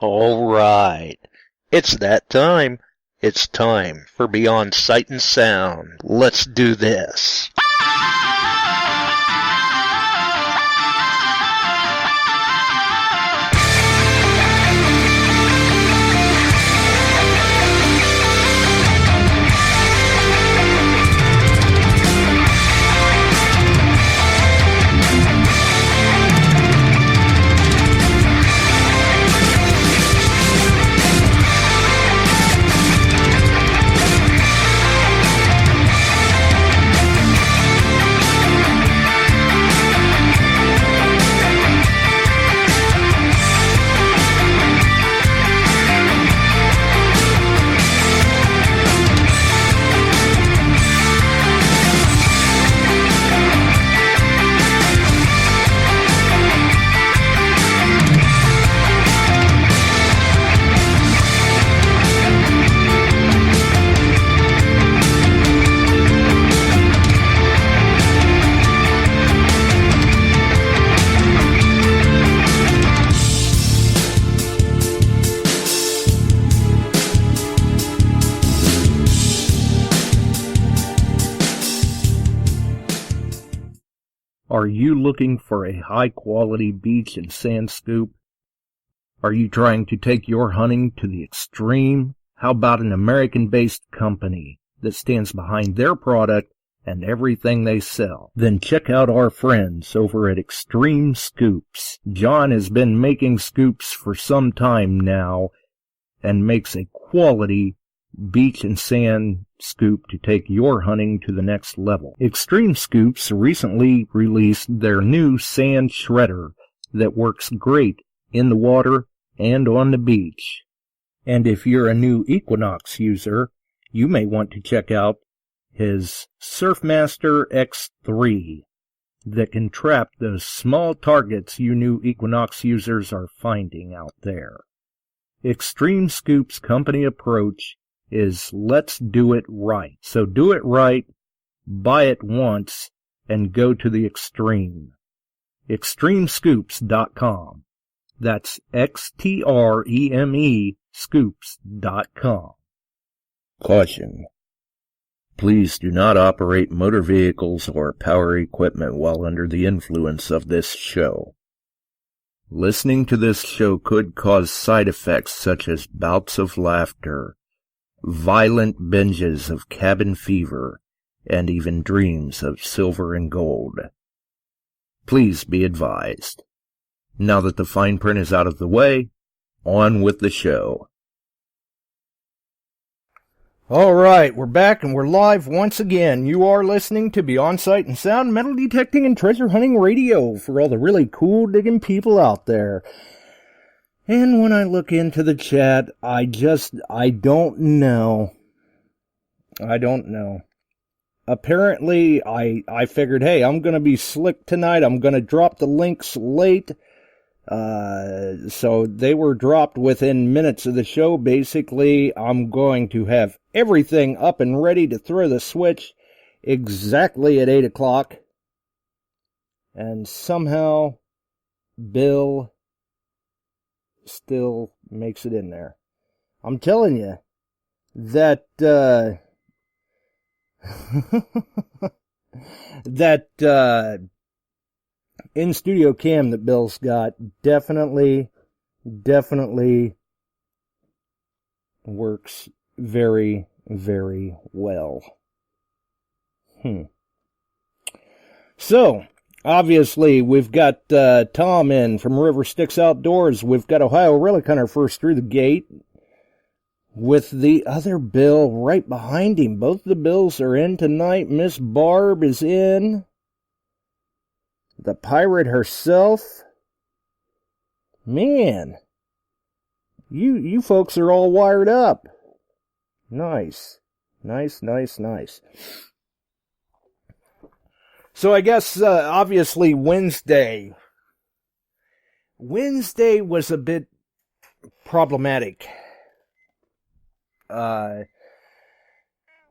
All right. It's that time. It's time for Beyond Sight and Sound. Let's do this. Are you looking for a high-quality beach and sand scoop? Are you trying to take your hunting to the extreme? How about an American-based company that stands behind their product and everything they sell? Then check out our friends over at XTREME Scoops. John has been making scoops for some time now and makes a quality beach and sand scoop to take your hunting to the next level. XTREME Scoops recently released their new sand shredder that works great in the water and on the beach. And if you're a new Equinox user, you may want to check out his Surfmaster X3 that can trap those small targets you new Equinox users are finding out there. XTREME Scoop's company approach is let's do it right. So do it right, buy it once, and go to the extreme. XTREMEScoops.com. That's XTREME Scoops.com. Caution. Please do not operate motor vehicles or power equipment while under the influence of this show. Listening to this show could cause side effects such as bouts of laughter, violent binges of cabin fever, and even dreams of silver and gold. Please be advised. Now that the fine print is out of the way, on with the show. All right, we're back and we're live once again. You are listening to Beyond Sight and Sound, metal detecting and treasure hunting radio for all the really cool digging people out there. And when I look into the chat, I don't know. Apparently, I figured, hey, I'm going to be slick tonight. I'm going to drop the links late. So they were dropped within minutes of the show. Basically, I'm going to have everything up and ready to throw the switch exactly at 8 o'clock. And somehow, Bill still makes it in there. I'm telling you that that in-studio cam that Bill's got definitely works very, very well. So, obviously, we've got Tom in from River Styx Outdoors. We've got Ohio Relic Hunter first through the gate with the other Bill right behind him. Both the Bills are in tonight. Miss Barb is in. The pirate herself. Man, you folks are all wired up. Nice. So I guess, obviously, Wednesday was a bit problematic.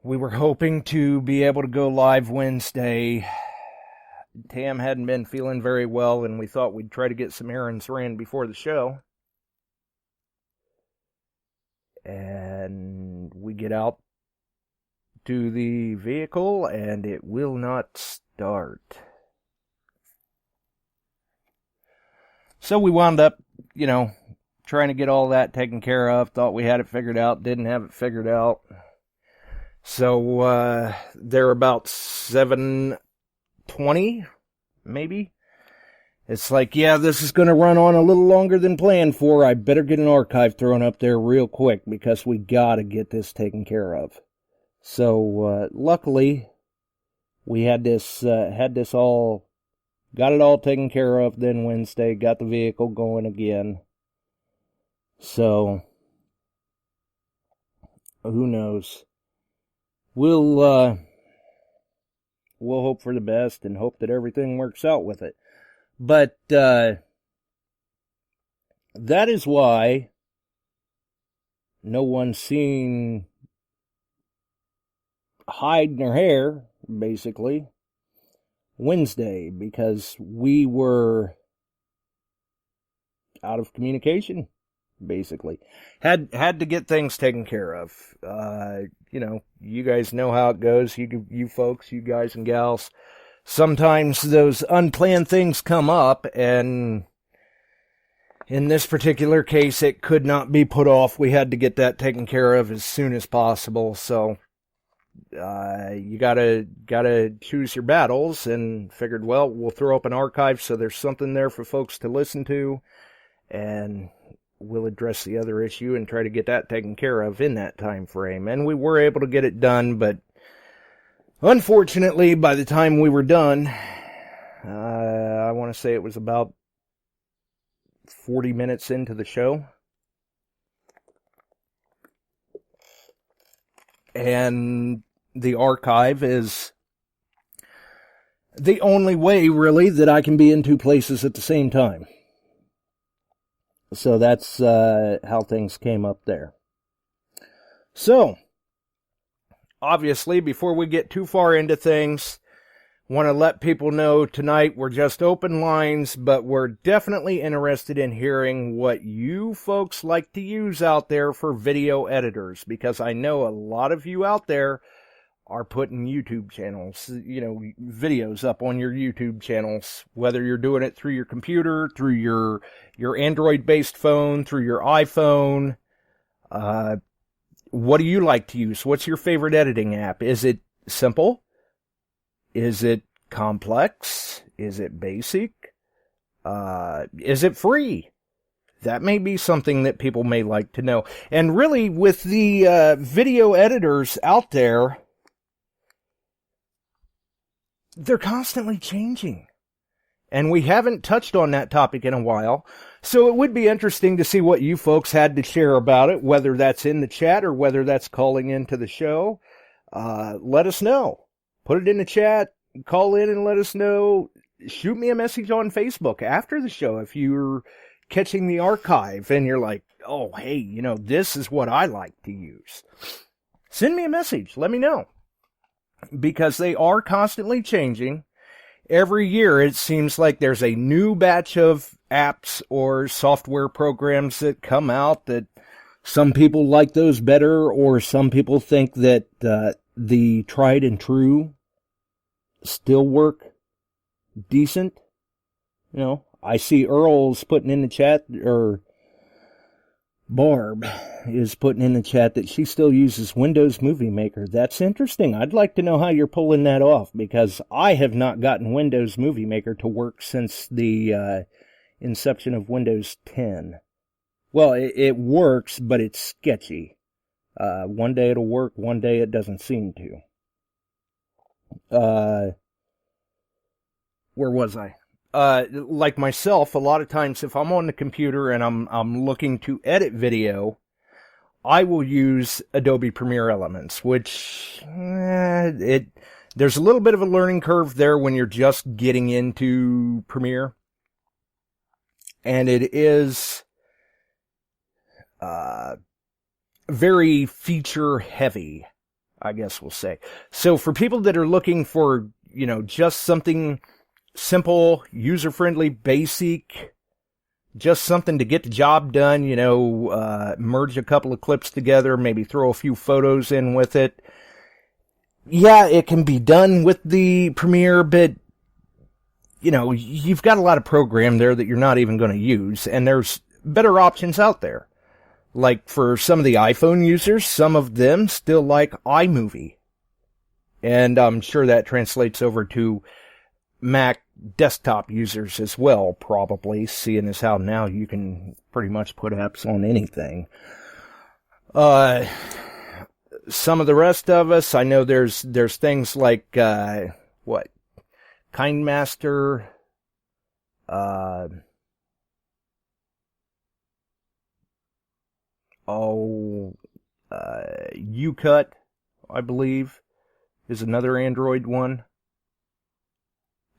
We were hoping to be able to go live Wednesday. Tam hadn't been feeling very well, and we thought we'd try to get some errands ran before the show. and we get out to the vehicle and it will not start. So we wound up, trying to get all that taken care of. Thought we had it figured out, didn't have it figured out. So they're about 7:20, maybe. It's like, yeah, this is going to run on a little longer than planned for. I better get an archive thrown up there real quick because we got to get this taken care of. So luckily, we got it all taken care of. Then Wednesday, got the vehicle going again. So who knows? We'll hope for the best and hope that everything works out with it. But that is why no one's seen hide in her hair, basically, Wednesday, because we were out of communication, basically. Had to get things taken care of. You guys know how it goes, you folks, you guys and gals. Sometimes those unplanned things come up, and in this particular case, it could not be put off. We had to get that taken care of as soon as possible, so you gotta choose your battles, and figured, well, we'll throw up an archive so there's something there for folks to listen to, and we'll address the other issue and try to get that taken care of in that time frame. And we were able to get it done, but unfortunately, by the time we were done, I want to say it was about 40 minutes into the show. And the archive is the only way, really, that I can be in two places at the same time. So that's how things came up there. So, obviously, before we get too far into things, want to let people know tonight we're just open lines, but we're definitely interested in hearing what you folks like to use out there for video editors, because I know a lot of you out there are putting YouTube channels, videos up on your YouTube channels, whether you're doing it through your computer, through your Android-based phone, through your iPhone. What do you like to use? What's your favorite editing app? Is it simple? Is it complex? Is it basic? Is it free? That may be something that people may like to know. And really, with the video editors out there, they're constantly changing. And we haven't touched on that topic in a while. So it would be interesting to see what you folks had to share about it, whether that's in the chat or whether that's calling into the show. Let us know. Put it in the chat, call in and let us know. Shoot me a message on Facebook after the show if you're catching the archive and you're like, oh, hey, this is what I like to use. Send me a message. Let me know. Because they are constantly changing. Every year it seems like there's a new batch of apps or software programs that come out that some people like those better, or some people think that the tried and true still work decent. I see Earl's putting in the chat, or Barb is putting in the chat, that she still uses Windows Movie Maker. That's interesting. I'd like to know how you're pulling that off, because I have not gotten Windows Movie Maker to work since the inception of Windows 10. Well, it works, but it's sketchy. One day it'll work, one day it doesn't seem to. Where was I? Like myself, a lot of times if I'm on the computer and I'm looking to edit video, I will use Adobe Premiere Elements, which there's a little bit of a learning curve there when you're just getting into Premiere, and it is very feature heavy, I guess we'll say. So for people that are looking for, just something simple, user-friendly, basic, just something to get the job done, merge a couple of clips together, maybe throw a few photos in with it. Yeah, it can be done with the Premiere, but, you've got a lot of program there that you're not even going to use, and there's better options out there. Like for some of the iPhone users, some of them still like iMovie. And I'm sure that translates over to Mac desktop users as well, probably, seeing as how now you can pretty much put apps on anything. Some of the rest of us, I know there's things like, KindMaster, UCut, I believe, is another Android one.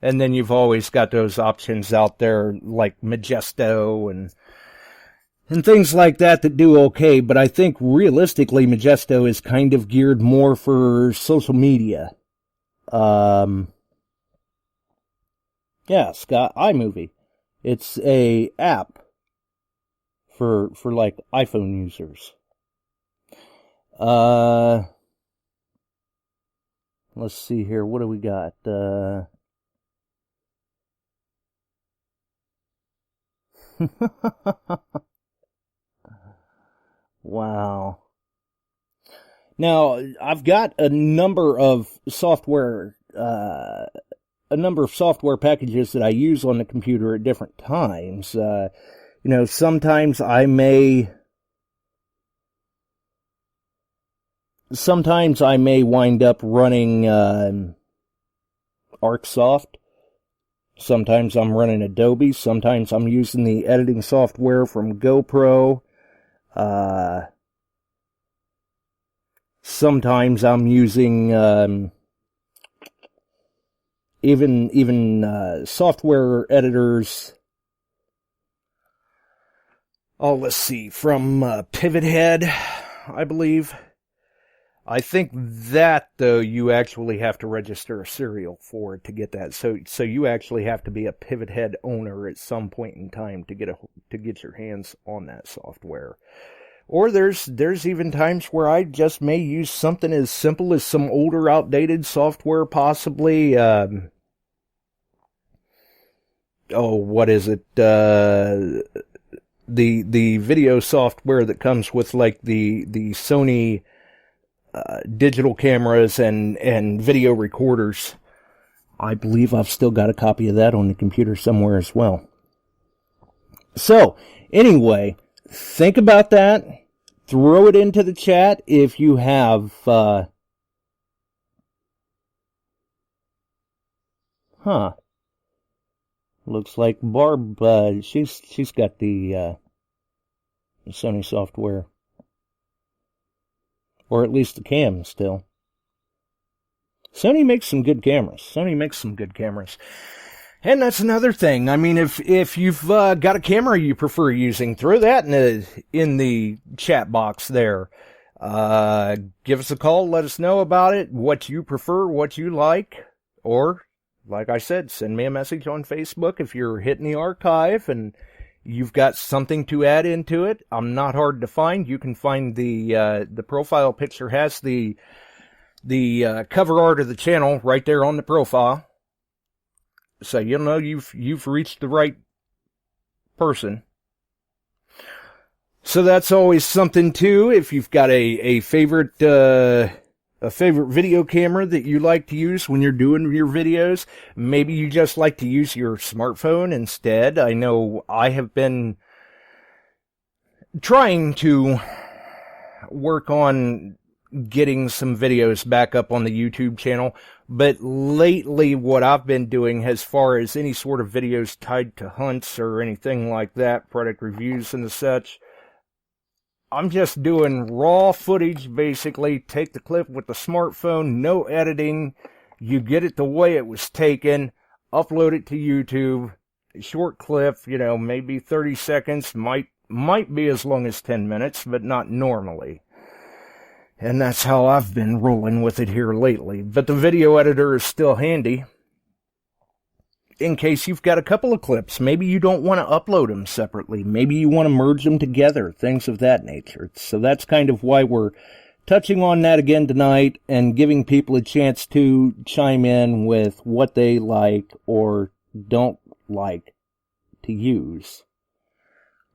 And then you've always got those options out there like Majesto and things like that do okay, but I think realistically Majesto is kind of geared more for social media. Scott, iMovie. It's a app for like iPhone users. Let's see here. What do we got? Wow. Now, I've got a number of software packages that I use on the computer at different times. Sometimes I may wind up running ArcSoft. Sometimes I'm running Adobe. Sometimes I'm using the editing software from GoPro. Sometimes I'm using even software editors. Oh, let's see, from Pivothead, I believe. I think that, though, you actually have to register a serial for it to get that. So you actually have to be a Pivothead owner at some point in time to get your hands on that software. Or there's even times where I just may use something as simple as some older, outdated software, possibly. What is it? The video software that comes with like the Sony digital cameras and video recorders. I believe I've still got a copy of that on the computer somewhere as well. So, anyway, think about that. Throw it into the chat if you have, Looks like Barb, she's got the Sony software. Or at least the cam still. Sony makes some good cameras. And that's another thing. I mean, if you've got a camera you prefer using, throw that in the chat box there. Give us a call. Let us know about it. What you prefer, what you like. Or, like I said, send me a message on Facebook if you're hitting the archive and you've got something to add into it. I'm not hard to find. You can find the profile picture has the cover art of the channel right there on the profile. So you'll know you've reached the right person. So that's always something too. If you've got a favorite video camera that you like to use when you're doing your videos, maybe you just like to use your smartphone instead. I know I have been trying to work on getting some videos back up on the YouTube channel, but lately what I've been doing as far as any sort of videos tied to hunts or anything like that, product reviews and such, I'm just doing raw footage, basically. Take the clip with the smartphone, no editing. You get it the way it was taken, upload it to YouTube. Short clip, maybe 30 seconds, might be as long as 10 minutes, but not normally. And that's how I've been rolling with it here lately. But the video editor is still handy. in case you've got a couple of clips. Maybe you don't want to upload them separately. Maybe you want to merge them together, things of that nature. So that's kind of why we're touching on that again tonight and giving people a chance to chime in with what they like or don't like to use.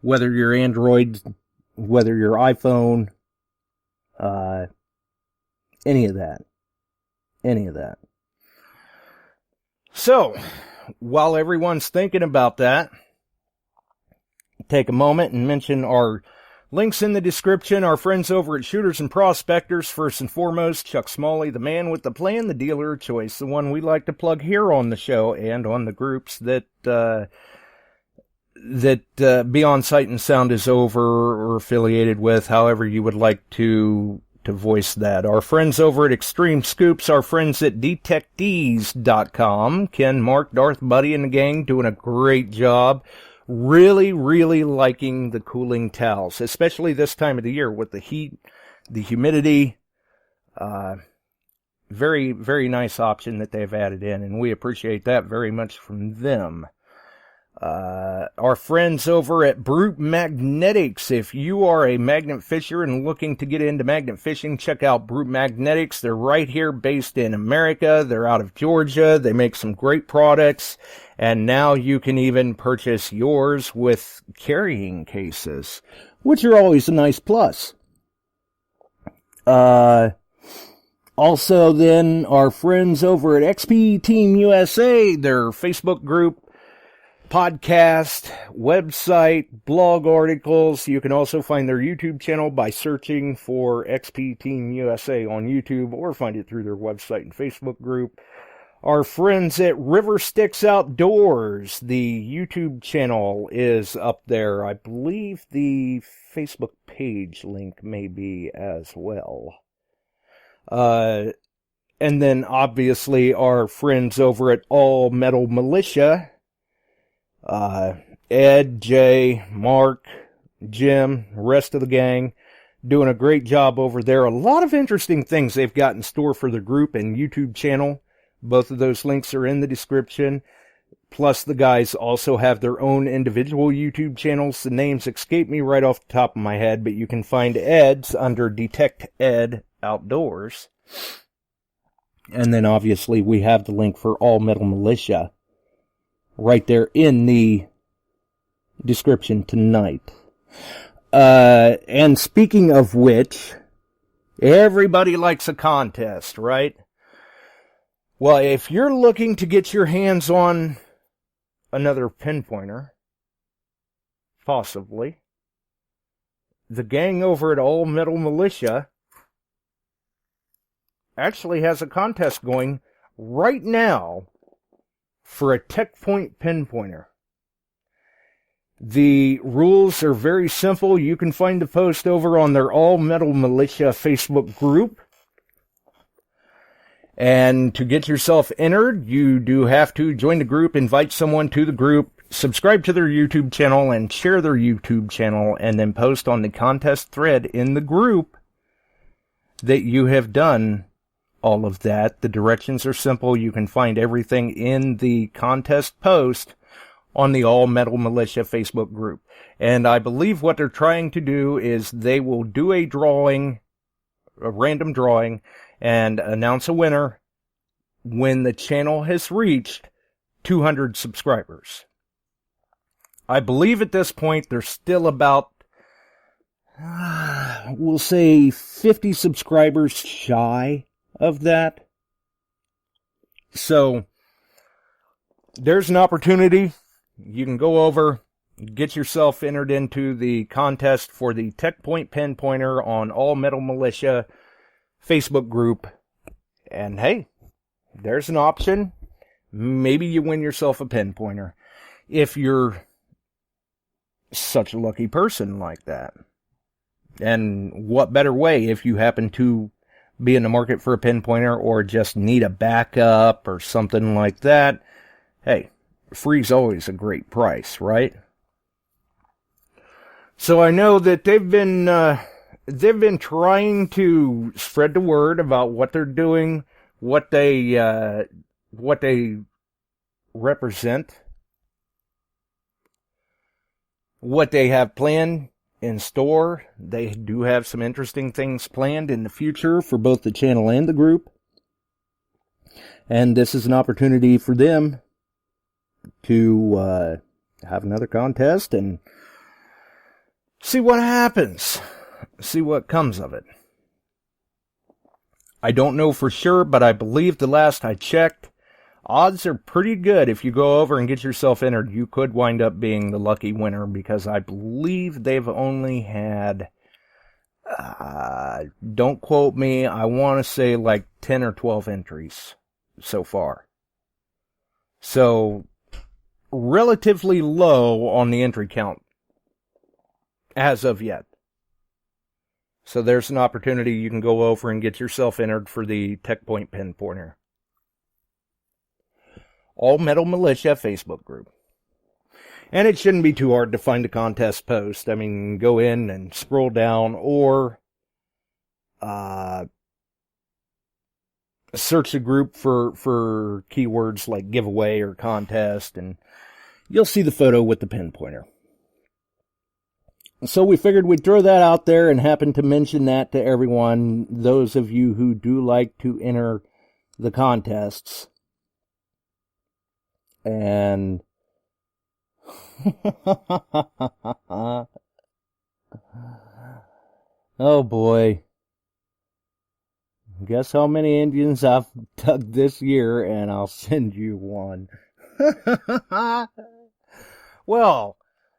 Whether you're Android, whether you're iPhone, any of that. So, while everyone's thinking about that, take a moment and mention our links in the description. Our friends over at Shooters and Prospectors, first and foremost, Chuck Smalley, the man with the plan, the dealer of choice, the one we like to plug here on the show and on the groups that Beyond Sight and Sound is over or affiliated with, however you would like to voice that. Our friends over at Extreme Scoops, our friends at DETECTEES.com, Ken, Mark, Darth, Buddy, and the gang doing a great job. Really, really liking the cooling towels, especially this time of the year with the heat, the humidity. Very, very nice option that they've added in, and we appreciate that very much from them. Our friends over at Brute Magnetics. If you are a magnet fisher and looking to get into magnet fishing, check out Brute Magnetics. They're right here based in America. They're out of Georgia. They make some great products. And now you can even purchase yours with carrying cases, which are always a nice plus. Also then, our friends over at XP Team USA, their Facebook group, podcast, website, blog articles. You can also find their YouTube channel by searching for XP Team USA on YouTube, or find it through their website and Facebook group. Our friends at River Sticks Outdoors, the YouTube channel is up there. I believe the Facebook page link may be as well. And then obviously our friends over at All Metal Militia, Ed, Jay, Mark, Jim, rest of the gang, doing a great job over there. A lot of interesting things they've got in store for the group and YouTube channel. Both of those links are in the description. Plus, the guys also have their own individual YouTube channels. The names escape me right off the top of my head, but you can find Ed's under Detect Ed Outdoors. And then obviously we have the link for All Metal Militia right there in the description tonight. And speaking of which, everybody likes a contest, right? Well, if you're looking to get your hands on another pinpointer, possibly, the gang over at All Metal Militia actually has a contest going right now for a TechPoint pinpointer. The rules are very simple. You can find the post over on their All Metal Militia Facebook group. And to get yourself entered, you do have to join the group, invite someone to the group, subscribe to their YouTube channel, and share their YouTube channel, and then post on the contest thread in the group that you have done all of that. The directions are simple. You can find everything in the contest post on the All Metal Militia Facebook group. And I believe what they're trying to do is they will do a drawing, a random drawing, and announce a winner when the channel has reached 200 subscribers. I believe at this point there's still about, we'll say 50 subscribers shy of that. So there's an opportunity. You can go over, get yourself entered into the contest for the TechPoint pinpointer on All Metal Militia Facebook group. And hey, there's an option. Maybe you win yourself a pinpointer if you're such a lucky person like that. And what better way if you happen to be in the market for a pinpointer or just need a backup or something like that. Hey, free's always a great price, right? So I know that they've been trying to spread the word about what they're doing, what they represent what they have planned in store. They do have some interesting things planned in the future for both the channel and the group. And this is an opportunity for them to have another contest and see what happens. See what comes of it. I don't know for sure, but I believe the last I checked, odds are pretty good. If you go over and get yourself entered, you could wind up being the lucky winner, because I believe they've only had, don't quote me, I want to say like 10 or 12 entries so far. So, relatively low on the entry count as of yet. So there's an opportunity. You can go over and get yourself entered for the Tech Point Pinpointer. All Metal Militia Facebook group. And it shouldn't be too hard to find a contest post. I mean, go in and scroll down, or search a group for keywords like giveaway or contest, and you'll see the photo with the pinpointer. So we figured we'd throw that out there and happen to mention that to everyone, those of you who do like to enter the contests. And oh boy. Guess how many Indians I've dug this year, and I'll send you one. Well,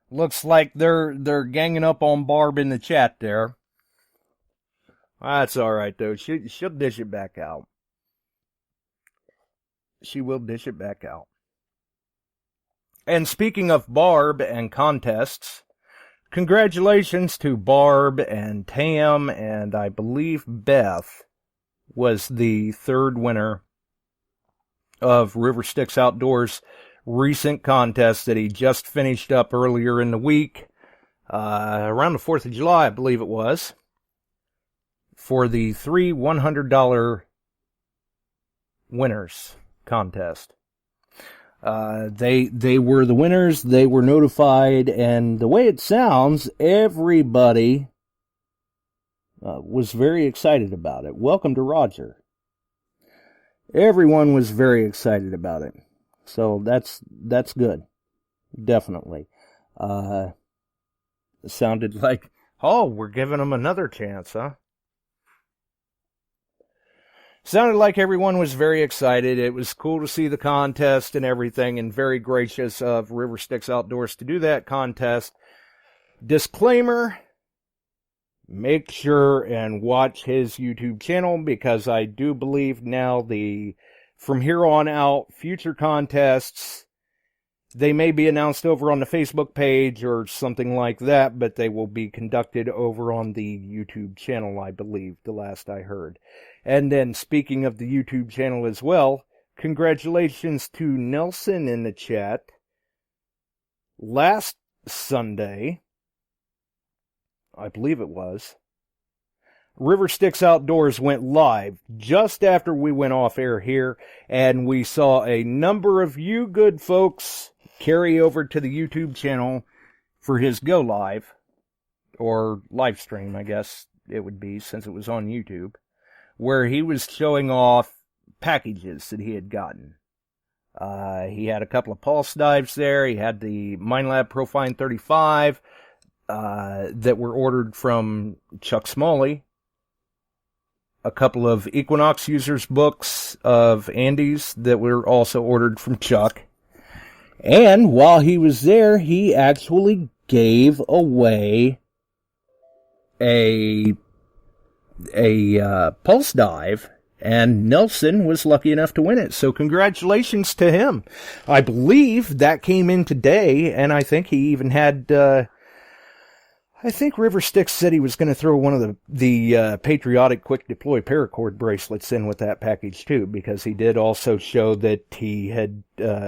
looks like they're ganging up on Barb in the chat there. That's alright though. She'll dish it back out. She will dish it back out. And speaking of Barb and contests, congratulations to Barb and Tam, and I believe Beth was the third winner of River Styx Outdoors' recent contest that he just finished up earlier in the week, around the 4th of July, I believe it was, for the 3 $100 winners contest. They were the winners, they were notified, and the way it sounds, everybody was very excited about it. Welcome to Roger. Everyone was very excited about it. So that's good. Definitely. It sounded like, oh, we're giving them another chance, huh? Sounded like everyone was very excited. It was cool to see the contest and everything, and very gracious of River Styx Outdoors to do that contest. Disclaimer, make sure and watch his YouTube channel, because I do believe now from here on out, future contests, they may be announced over on the Facebook page or something like that, but they will be conducted over on the YouTube channel, I believe, the last I heard. And then, speaking of the YouTube channel as well, congratulations to Nelson in the chat. Last Sunday, I believe it was, River Styx Outdoors went live just after we went off air here, and we saw a number of you good folks carry over to the YouTube channel for his go live, or live stream, I guess it would be, since it was on YouTube, where he was showing off packages that he had gotten. He had a couple of pulse dives there. He had the Minelab Profine 35 that were ordered from Chuck Smalley. A couple of Equinox users books of Andy's that were also ordered from Chuck. And while he was there, he actually gave away a pulse dive, and Nelson was lucky enough to win it. So congratulations to him. I believe that came in today, and I think he even had, I think River Styx said he was going to throw one of the patriotic quick deploy paracord bracelets in with that package too, because he did also show that he had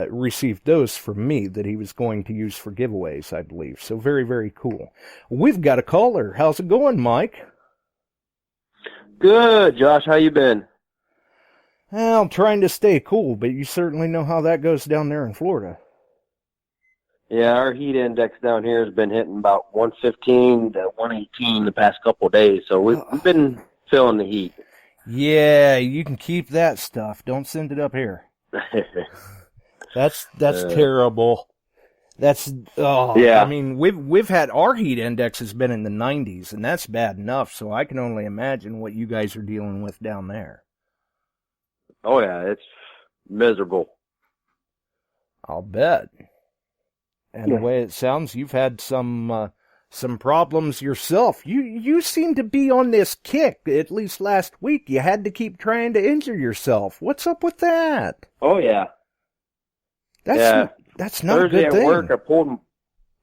received those from me that he was going to use for giveaways, I believe. So very, very cool. We've got a caller. How's it going, Mike? Good, Josh. How you been? Well, trying to stay cool, but you certainly know how that goes down there in Florida. Yeah, our heat index down here has been hitting about 115 to 118 the past couple of days, so we've been feeling the heat. Yeah, you can keep that stuff. Don't send it up here. That's terrible. Yeah. I mean, we've had our heat index has been in the 90s, and that's bad enough. So I can only imagine what you guys are dealing with down there. Oh yeah, it's miserable. I'll bet. And the way it sounds, you've had some problems yourself. You seem to be on this kick. At least last week, you had to keep trying to injure yourself. What's up with that? Oh yeah. That's not Thursday a good thing. Thursday at work, I pulled.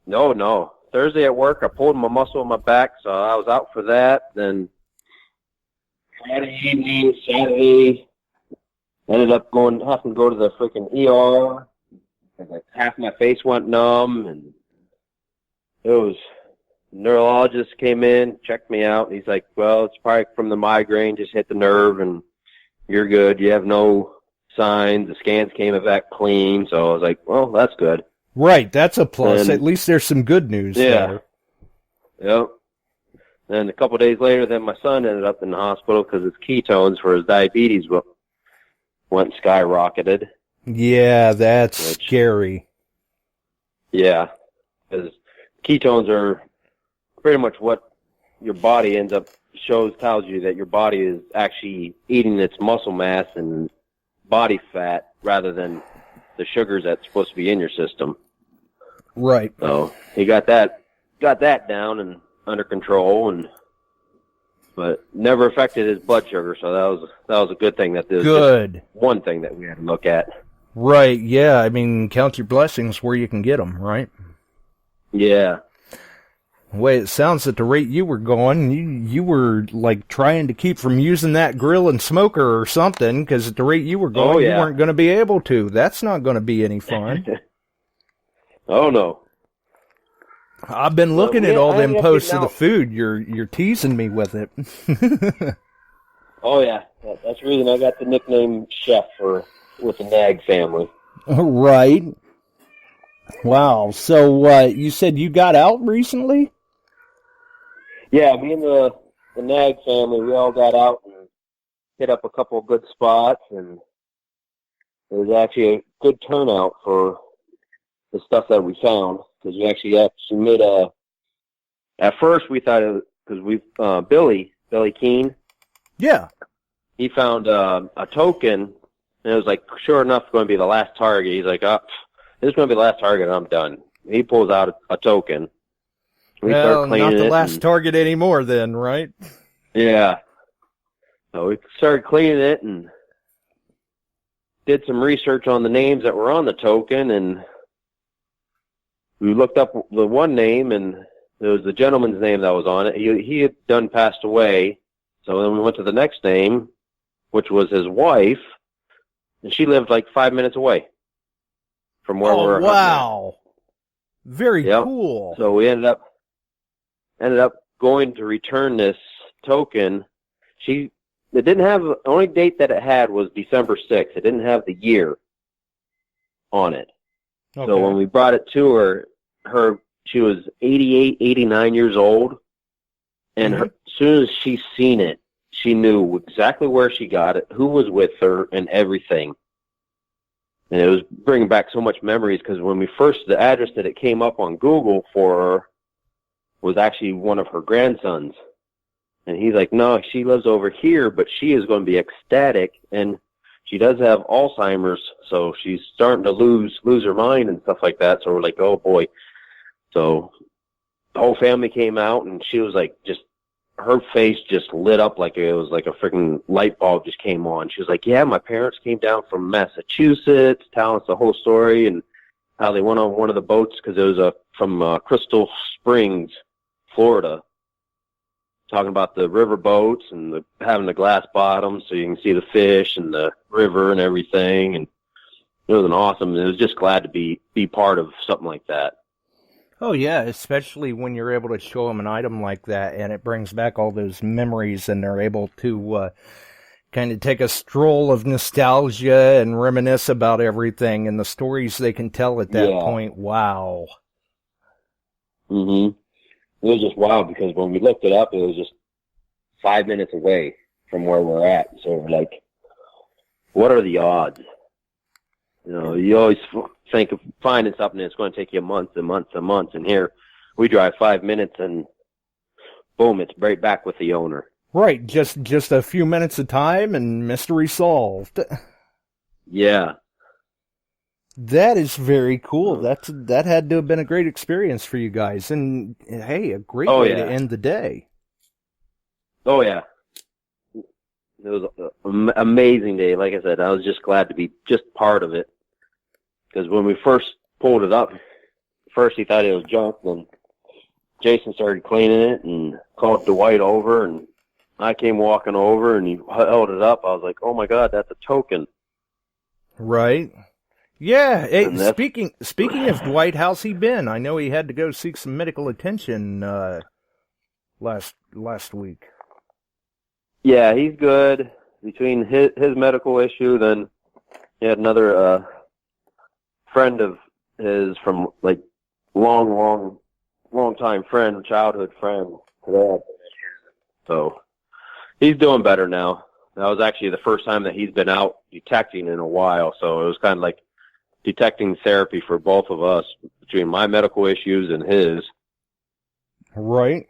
No. Thursday at work, I pulled my muscle in my back, so I was out for that. Then Friday evening, Saturday, ended up having to go to the freaking ER. Like half my face went numb, and it was. Neurologist came in, checked me out, and he's like, "Well, it's probably from the migraine, just hit the nerve, and you're good. You have no signs. The scans came back clean." So I was like, "Well, that's good." Right, that's a plus. At least there's some good news there. Yep. Then a couple of days later, then my son ended up in the hospital because his ketones for his diabetes went skyrocketed. Yeah, that's scary. Yeah, because ketones are pretty much what your body tells you that your body is actually eating its muscle mass and body fat rather than the sugars that's supposed to be in your system. Right. So he got that down and under control, but never affected his blood sugar. So that was a good thing. That good. Just one thing that we had to look at. Right. Yeah. I mean, count your blessings where you can get them. Right. Yeah. The way it sounds at the rate you were going, you were like trying to keep from using that grill and smoker or something, because at the rate you were going, you weren't going to be able to. That's not going to be any fun. Oh no. I've been looking at all them posts of the food. You're teasing me with it. Oh yeah, that's the reason I got the nickname Chef with the Nag family. Right. Wow. So you said you got out recently? Yeah, me and the Nag family, we all got out and hit up a couple of good spots, and it was actually a good turnout for the stuff that we found, because we actually made at first we thought it was, because Billy Keene. Yeah. He found a token, and it was like, sure enough, going to be the last target. He's like, this is going to be the last target, and I'm done. He pulls out a token. We start cleaning not the it last target anymore then, right? Yeah. So we started cleaning it and did some research on the names that were on the token, and we looked up the one name, and it was the gentleman's name that was on it. He had done passed away. So then we went to the next name, which was his wife, and she lived like 5 minutes away from where we were. Wow. Very cool. So we ended up going to return this token. It didn't have, the only date that it had was December 6th. It didn't have the year on it. Okay. So when we brought it to her, she was 88, 89 years old. And as soon as she seen it, she knew exactly where she got it, who was with her, and everything. And it was bringing back so much memories, because when the address that it came up on Google for her was actually one of her grandsons. And he's like, no, she lives over here, but she is going to be ecstatic. And she does have Alzheimer's, so she's starting to lose her mind and stuff like that. So we're like, oh boy. So the whole family came out, and she was like, her face just lit up like it was like a freaking light bulb just came on. She was like, yeah, my parents came down from Massachusetts, telling us the whole story and how they went on one of the boats, because it was from Crystal Springs, Florida, talking about the river boats and having the glass bottom so you can see the fish and the river and everything. And it was it was just glad to be part of something like that. Oh, yeah, especially when you're able to show them an item like that, and it brings back all those memories, and they're able to kind of take a stroll of nostalgia and reminisce about everything and the stories they can tell at that point. Wow. It was just wild because when we looked it up, it was just 5 minutes away from where we're at. So we're like, what are the odds? You know, you always think of finding something that's going to take you months and months and months. And here we drive 5 minutes and boom, it's right back with the owner. Right. Just a few minutes of time and mystery solved. Yeah. That is very cool. That had to have been a great experience for you guys. And hey, a great way to end the day. Oh, yeah. It was an amazing day. Like I said, I was just glad to be just part of it. Because when we first pulled it up, first he thought it was junk. Then Jason started cleaning it and called Dwight over. And I came walking over and he held it up. I was like, oh, my God, that's a token. Right. Yeah. Hey, speaking of Dwight, how's he been? I know he had to go seek some medical attention last week. Yeah, he's good. Between his medical issue, then he had another friend of his from like long time friend, childhood friend. So he's doing better now. That was actually the first time that he's been out detecting in a while. So it was kind of like detecting therapy for both of us between my medical issues and his. Right.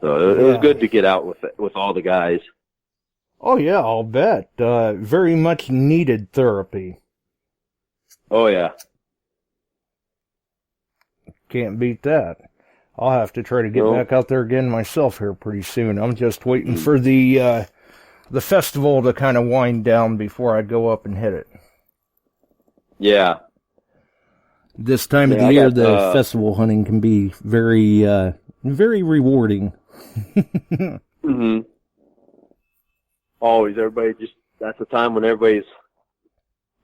So it was good to get out with all the guys. Oh, yeah, I'll bet. Very much needed therapy. Oh, yeah. Can't beat that. I'll have to try to get back out there again myself here pretty soon. I'm just waiting for the festival to kind of wind down before I go up and hit it. Yeah. This time of the year, the festival hunting can be very rewarding. Always, that's the time when everybody's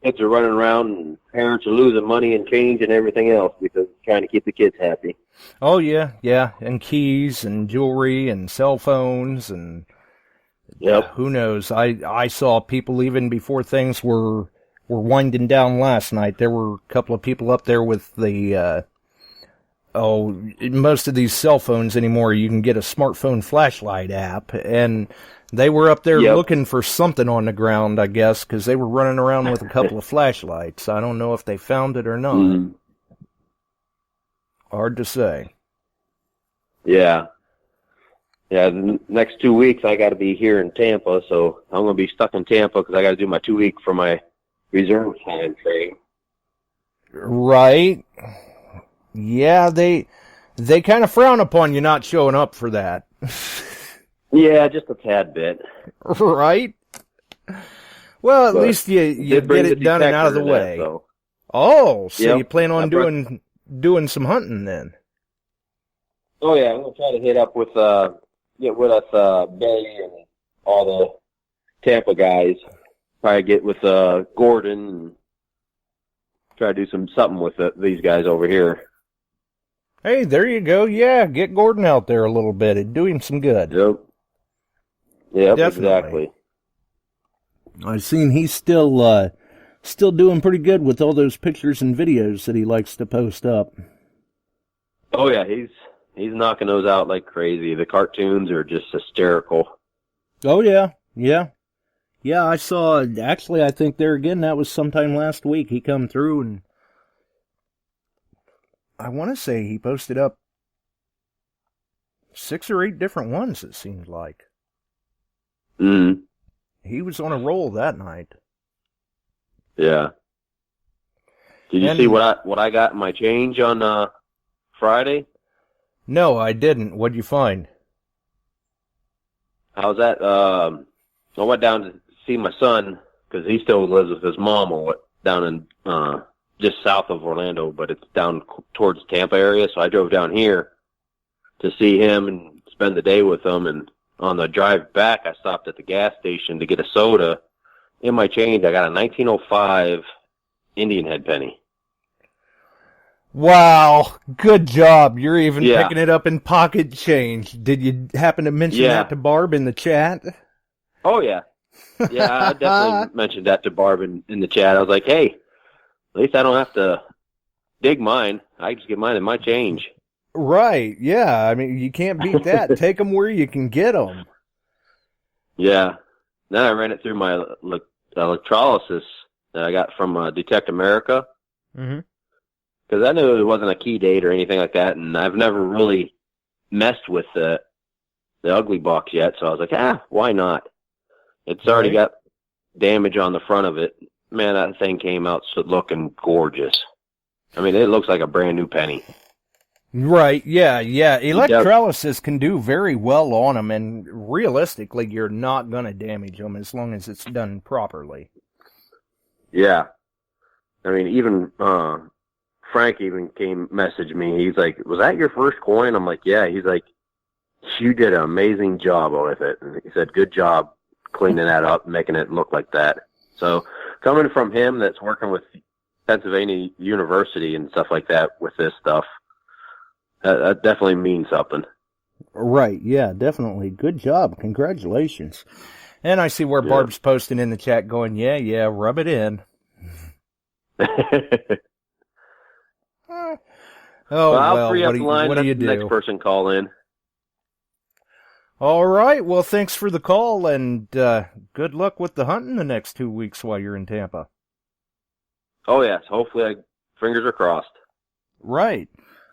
kids are running around and parents are losing money and change and everything else because trying to keep the kids happy. Oh, yeah, and keys and jewelry and cell phones and who knows. I saw people even before things were winding down last night. There were a couple of people up there with the most of these cell phones anymore, you can get a smartphone flashlight app, and they were up there looking for something on the ground, I guess, because they were running around with a couple of flashlights. I don't know if they found it or not. Hard to say. Yeah. Yeah, the next 2 weeks I got to be here in Tampa, so I'm going to be stuck in Tampa because I got to do my 2 week for my reserve time training. Right. Yeah, they kind of frown upon you not showing up for that. Yeah, just a tad bit. Right? Well, at least you get it done and out of the way. Oh, so you plan on doing some hunting then? Oh, yeah, I'm going to try to hit up with, get with us, Bay and all the Tampa guys. Probably get with Gordon and try to do something with these guys over here. Hey, there you go. Yeah, get Gordon out there a little bit. It'd do him some good. Yep, exactly. I've seen he's still doing pretty good with all those pictures and videos that he likes to post up. Oh, yeah, he's knocking those out like crazy. The cartoons are just hysterical. Oh, yeah. Yeah, I saw, actually, I think there again, that was sometime last week. He come through and I want to say he posted up 6 or 8 different ones, it seemed like. He was on a roll that night. Yeah. Did you see what I got in my change on Friday? No, I didn't. What'd you find? How's that? I went down to see my son because he still lives with his mom down in just south of Orlando, but it's down towards Tampa area. So I drove down here to see him and spend the day with him. And on the drive back, I stopped at the gas station to get a soda. In my change, I got a 1905 Indian head penny. Wow, good job. You're even picking it up in pocket change. Did you happen to mention that to Barb in the chat? Oh, yeah. Yeah, I definitely mentioned that to Barb in the chat. I was like, hey, at least I don't have to dig mine. I just get mine in my change. Right, yeah. I mean, you can't beat that. Take them where you can get them. Yeah. Then I ran it through my electrolysis that I got from Detect America. Mm-hmm. Because I knew it wasn't a key date or anything like that, and I've never really messed with the ugly box yet, so I was like, why not? It's already got damage on the front of it. Man, that thing came out looking gorgeous. I mean, it looks like a brand new penny. Right, yeah. Electrolysis can do very well on them, and realistically, you're not going to damage them as long as it's done properly. Yeah. I mean, even Frank even messaged me. He's like, was that your first coin? I'm like, yeah. He's like, you did an amazing job with it. And he said, good job cleaning that up, making it look like that. So coming from him that's working with Pennsylvania University and stuff like that with this stuff, that definitely means something. Right, yeah, definitely. Good job. Congratulations. And I see where Barb's posting in the chat going, yeah, rub it in. I'll free up the line. What do you do? Next person call in. All right, well, thanks for the call, and good luck with the hunting the next 2 weeks while you're in Tampa. Oh, yes. Hopefully, fingers are crossed. Right.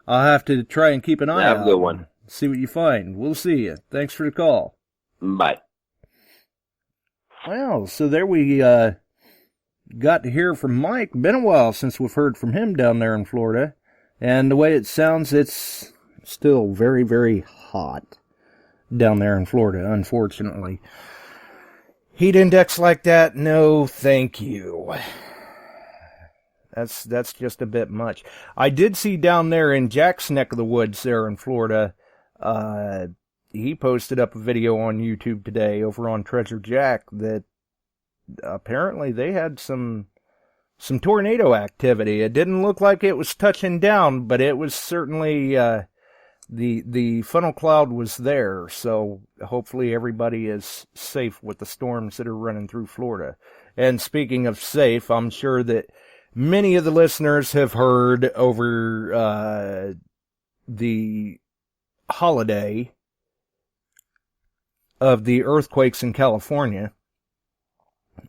I'll have to try and keep an eye out. Have a good one. See what you find. We'll see you. Thanks for the call. Bye. Well, so there we got to hear from Mike. Been a while since we've heard from him down there in Florida. And the way it sounds, it's still very, very hot down there in Florida, unfortunately. Heat index like that, no thank you. That's just a bit much. I did see down there in Jack's neck of the woods there in Florida, he posted up a video on YouTube today over on Treasure Jack that apparently they had some tornado activity. It didn't look like it was touching down, but it was certainly, the funnel cloud was there, so hopefully everybody is safe with the storms that are running through Florida. And speaking of safe, I'm sure that many of the listeners have heard over the holiday of the earthquakes in California.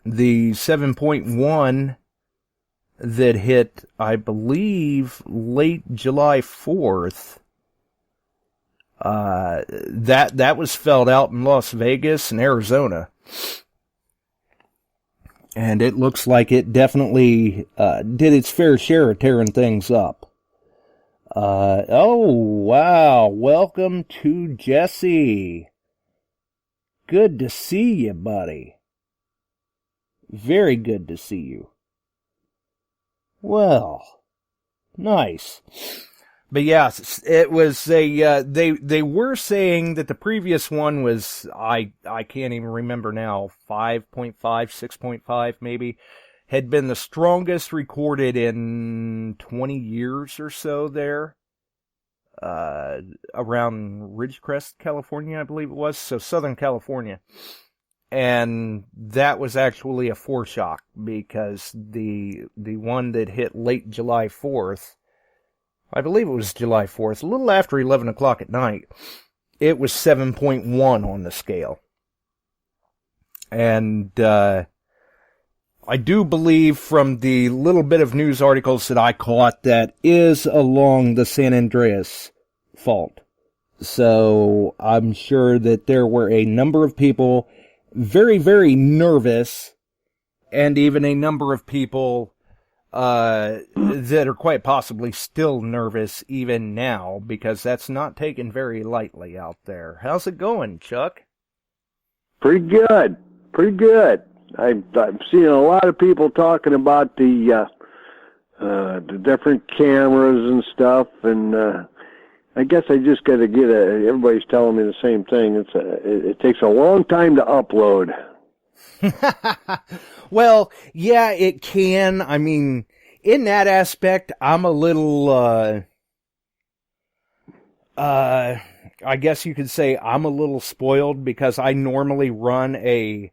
The 7.1 that hit, I believe, late July 4th. That was felt out in Las Vegas and Arizona. And it looks like it definitely did its fair share of tearing things up. Oh, wow. Welcome to Jesse. Good to see you, buddy. Very good to see you. Well, nice. But yes, it was they were saying that the previous one was, I can't even remember now, 5.5, 6.5 maybe, had been the strongest recorded in 20 years or so there, around Ridgecrest, California, I believe it was, so Southern California. And that was actually a foreshock, because the one that hit late July 4th, I believe it was July 4th, a little after 11 o'clock at night, it was 7.1 on the scale. And I do believe from the little bit of news articles that I caught that is along the San Andreas fault. So I'm sure that there were a number of people very, very nervous, and even a number of people that are quite possibly still nervous even now, because that's not taken very lightly out there. How's it going, Chuck? Pretty good. I'm seeing a lot of people talking about the different cameras and stuff, and I guess I just got to everybody's telling me the same thing. It takes a long time to upload. Well, yeah, it can. I mean, in that aspect, I'm a little, I guess you could say I'm a little spoiled because I normally run a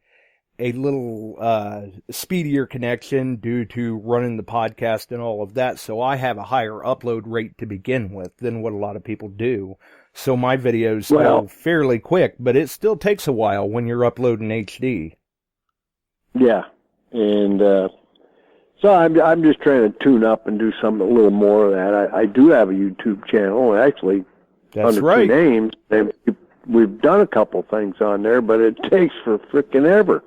little speedier connection due to running the podcast and all of that, so I have a higher upload rate to begin with than what a lot of people do. So my videos go fairly quick, but it still takes a while when you're uploading HD. Yeah, and so I'm just trying to tune up and do something a little more of that. I do have a YouTube channel, actually. That's under right. 2 names. And we've done a couple things on there, but it takes for frickin' ever.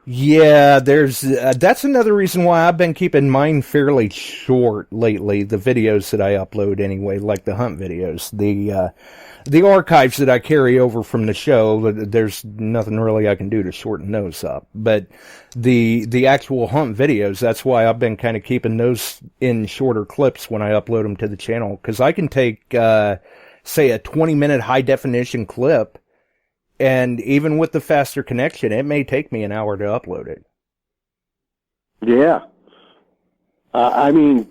Yeah, there's that's another reason why I've been keeping mine fairly short lately. The videos that I upload anyway, like the hunt videos, the archives that I carry over from the show. There's nothing really I can do to shorten those up. But the actual hunt videos, that's why I've been kind of keeping those in shorter clips when I upload them to the channel, because I can take say a 20-minute high definition clip. And even with the faster connection, it may take me an hour to upload it. Yeah. I mean,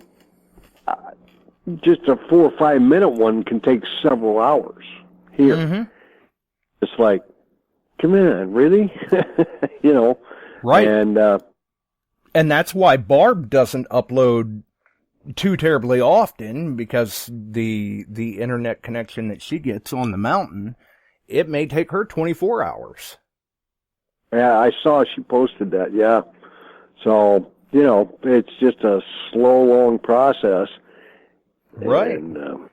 just a 4 or 5 minute one can take several hours here. Mm-hmm. It's like, come on, really? You know? Right. And that's why Barb doesn't upload too terribly often, because the internet connection that she gets on the mountain, it may take her 24 hours. Yeah, I saw she posted that, yeah. So, you know, it's just a slow, long process. Right. And, oh,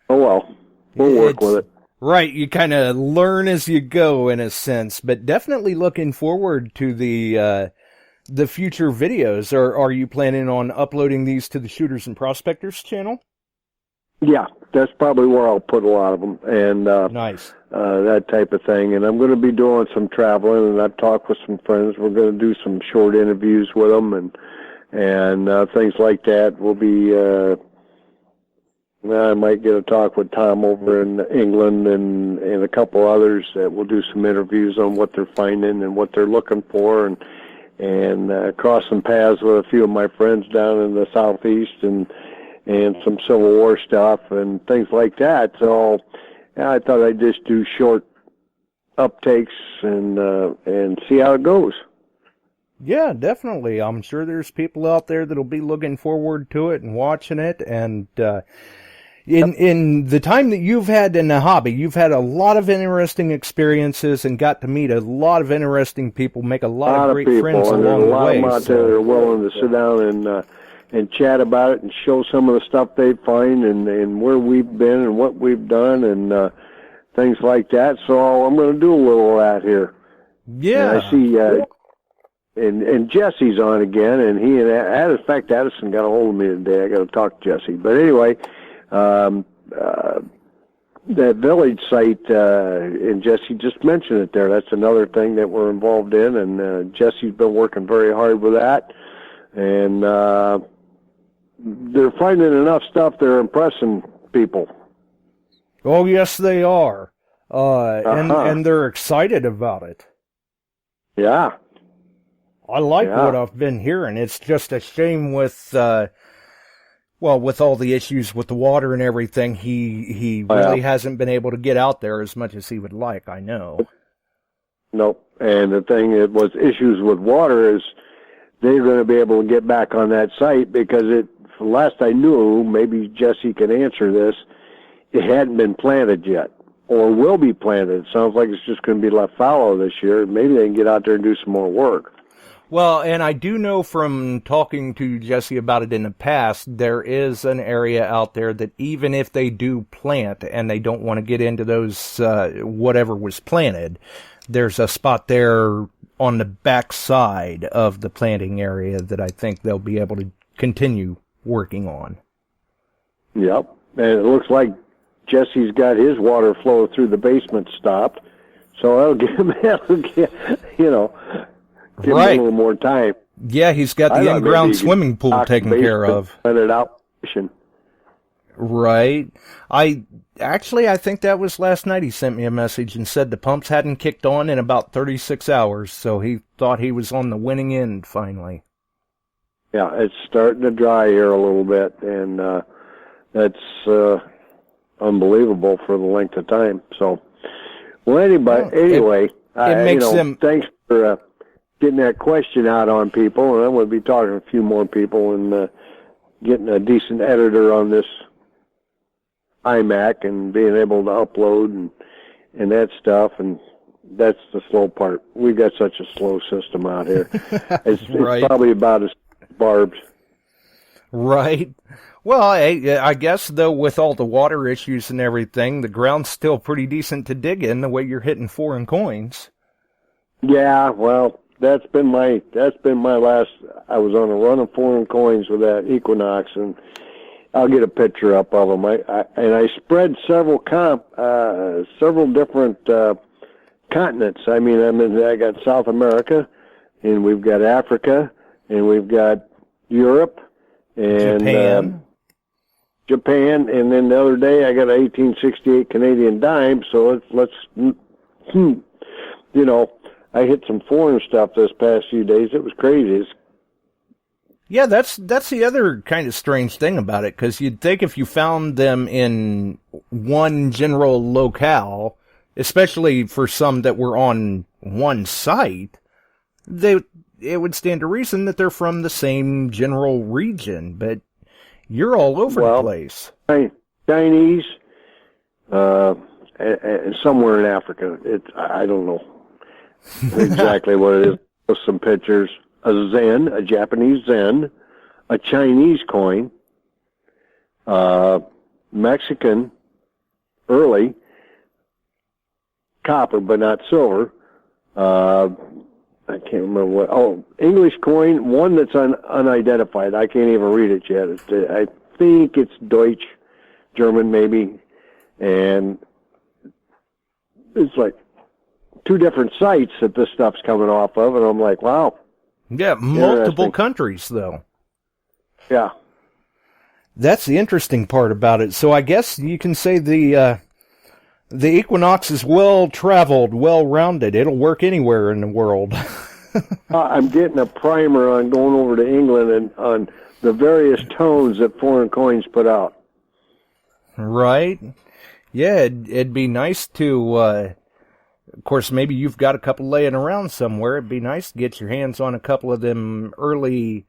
well, we'll work with it. Right, you kind of learn as you go, in a sense, but definitely looking forward to the future videos. Are you planning on uploading these to the Shooters and Prospectors channel? Yeah, that's probably where I'll put a lot of them, and nice. That type of thing. And I'm going to be doing some traveling, and I've talked with some friends. We're going to do some short interviews with them, and things like that. We'll be. I might get a talk with Tom over in England, and a couple others that will do some interviews on what they're finding and what they're looking for, and cross some paths with a few of my friends down in the southeast, and some Civil War stuff and things like that. So yeah, I thought I'd just do short uptakes and see how it goes. Yeah, definitely. I'm sure there's people out there that'll be looking forward to it and watching it. And in the time that you've had in the hobby, you've had a lot of interesting experiences and got to meet a lot of interesting people, make a lot of great friends along the way. A lot of them out there that are willing to sit down and chat about it and show some of the stuff they find and where we've been and what we've done and things like that. So I'm going to do a little of that here. Yeah. And I see, and Jesse's on again, and he and in fact, Addison got a hold of me today. I got to talk to Jesse. But anyway, that village site, and Jesse just mentioned it there. That's another thing that we're involved in, and Jesse's been working very hard with that. And they're finding enough stuff they're impressing people. Oh, yes, they are. And they're excited about it. Yeah. I like what I've been hearing. It's just a shame with, with all the issues with the water and everything, he really hasn't been able to get out there as much as he would like, I know. Nope. And the thing that was issues with water is they're going to be able to get back on that site because last I knew, maybe Jesse can answer this, it hadn't been planted yet or will be planted. It sounds like it's just going to be left fallow this year. Maybe they can get out there and do some more work. Well, and I do know from talking to Jesse about it in the past, there is an area out there that even if they do plant and they don't want to get into those, whatever was planted, there's a spot there on the back side of the planting area that I think they'll be able to continue working on. Yep. And it looks like Jesse's got his water flow through the basement stopped. So that'll give him, give him a little more time. Yeah, he's got the in-ground swimming pool taken care of. Let it out fishing. Right. I think that was last night he sent me a message and said the pumps hadn't kicked on in about 36 hours, so he thought he was on the winning end finally. Yeah, it's starting to dry here a little bit, and that's unbelievable for the length of time. So, well, anyway, it makes them. Thanks for getting that question out on people, and I'm going to be talking to a few more people and getting a decent editor on this iMac and being able to upload and that stuff, and that's the slow part. We've got such a slow system out here. It's probably about as barbed. Right. Well, I guess, though, with all the water issues and everything, the ground's still pretty decent to dig in the way you're hitting foreign coins. Yeah, well, that's been my last. I was on a run of foreign coins with that Equinox, and I'll get a picture up of them. I spread several different continents. I mean, I got South America, and we've got Africa, and we've got Europe, and Japan, and then the other day I got an 1868 Canadian dime. So let's I hit some foreign stuff this past few days. It was crazy. Yeah, that's the other kind of strange thing about it, because you'd think if you found them in one general locale, especially for some that were on one site, it would stand to reason that they're from the same general region, but you're all over the place. Chinese, and somewhere in Africa. I don't know exactly what it is. With some pictures. A Japanese zen, a Chinese coin, Mexican, early, copper but not silver. I can't remember what. English coin, one that's unidentified. I can't even read it yet. I think it's Deutsch, German maybe, and it's like two different sites that this stuff's coming off of, and I'm like, wow. Yeah, multiple countries, though. Yeah. That's the interesting part about it. So I guess you can say the Equinox is well-traveled, well-rounded. It'll work anywhere in the world. I'm getting a primer on going over to England and on the various tones that foreign coins put out. Right. Yeah, it'd be nice to... Of course, maybe you've got a couple laying around somewhere. It'd be nice to get your hands on a couple of them early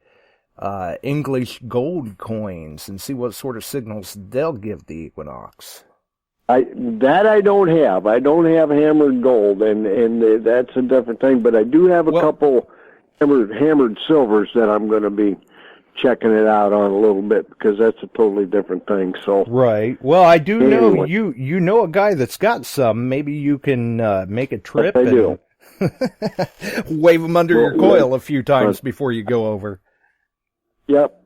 English gold coins and see what sort of signals they'll give the Equinox. I don't have. I don't have hammered gold, and that's a different thing. But I do have a couple hammered silvers that I'm going to be checking it out on a little bit, because that's a totally different thing. So right. Well, I do know you know a guy that's got some. Maybe you can make a trip and do. wave them under your coil a few times before you go over. Yep.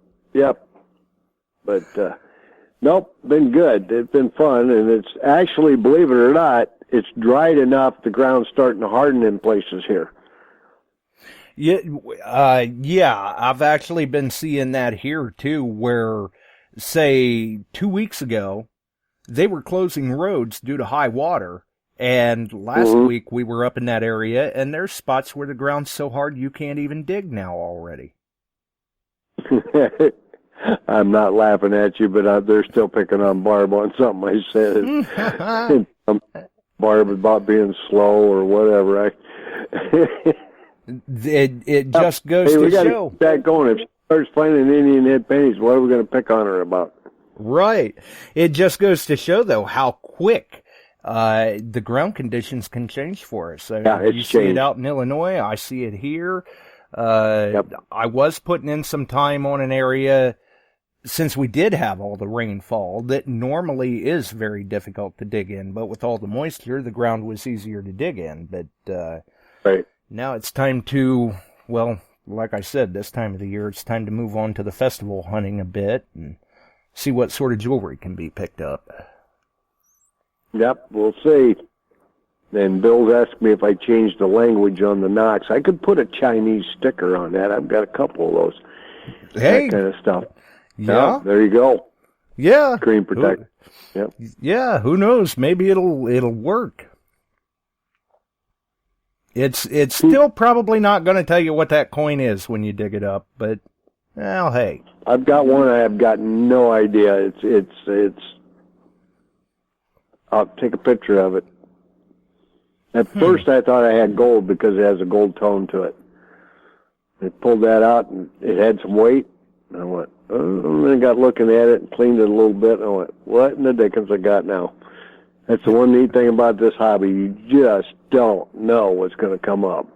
But nope, been good. It's been fun, and it's actually, believe it or not, it's dried enough. The ground's starting to harden in places here. Yeah, I've actually been seeing that here, too, where, say, 2 weeks ago, they were closing roads due to high water, and last week we were up in that area, and there's spots where the ground's so hard you can't even dig now already. I'm not laughing at you, but they're still picking on Barb on something I said. Barb about being slow or whatever. It just goes to show. Keep that going. If she starts finding Indian head pennies, what are we going to pick on her about? Right. It just goes to show, though, how quick the ground conditions can change for us. You see it out in Illinois. I see it here. I was putting in some time on an area, since we did have all the rainfall, that normally is very difficult to dig in. But with all the moisture, the ground was easier to dig in. But right. Now it's time to, well, like I said, this time of the year, it's time to move on to the festival hunting a bit and see what sort of jewelry can be picked up. Yep, we'll see. And Bill's asked me if I changed the language on the Knox. I could put a Chinese sticker on that. I've got a couple of those. Hey. That kind of stuff. Yeah. There you go. Yeah. Screen protector. Yep. Yeah, who knows? Maybe it'll work. It's still probably not going to tell you what that coin is when you dig it up, but, well, hey. I've got one. I have got no idea. It's I'll take a picture of it. At first I thought I had gold because it has a gold tone to it. I pulled that out and it had some weight. And I went, oh, and then I got looking at it and cleaned it a little bit. And I went, what in the dickens I got now? That's the one neat thing about this hobby. You just don't know what's going to come up.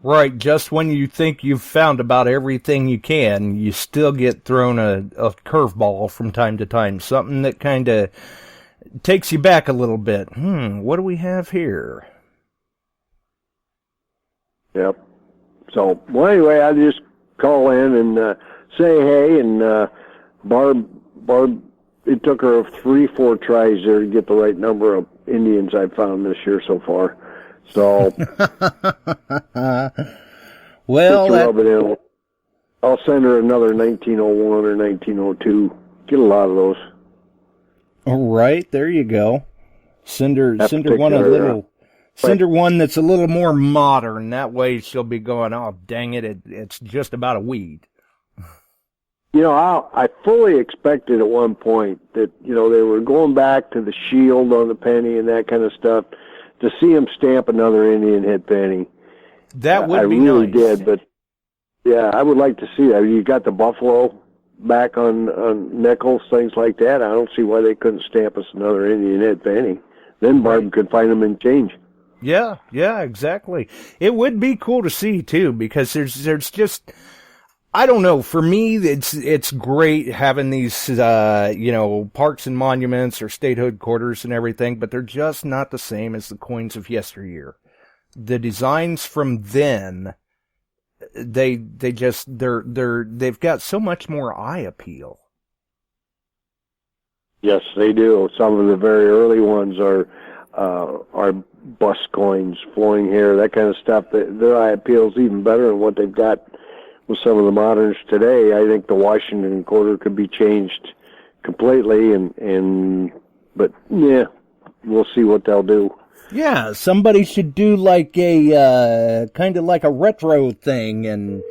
Right, just when you think you've found about everything you can, you still get thrown a curveball from time to time. Something that kind of takes you back a little bit. What do we have here? Yep. So, well, anyway, I just call in and say hey, and Barb, it took her 3-4 tries there to get the right number of Indians I've found this year so far. So, well, I'll send her another 1901 or 1902. Get a lot of those. All right, there you go. Send her one that's a little more modern. That way she'll be going, oh, dang it, it's just about a weed. You know, I fully expected at one point that, you know, they were going back to the shield on the penny and that kind of stuff to see them stamp another Indian head penny. That would be nice. I really nice. did, but yeah, I would like to see that. You got the buffalo back on nickels, things like that. I don't see why they couldn't stamp us another Indian head penny. Then Barb could find them in change. Yeah, exactly. It would be cool to see too, because there's just, I don't know. For me, it's great having these, parks and monuments or statehood quarters and everything, but they're just not the same as the coins of yesteryear. The designs from then, they've got so much more eye appeal. Yes, they do. Some of the very early ones are bust coins, flowing hair, that kind of stuff. Their eye appeal is even better than what they've got with some of the moderns today. I think the Washington quarter could be changed completely, but yeah, we'll see what they'll do. Yeah, somebody should do like a kind of like a retro thing, and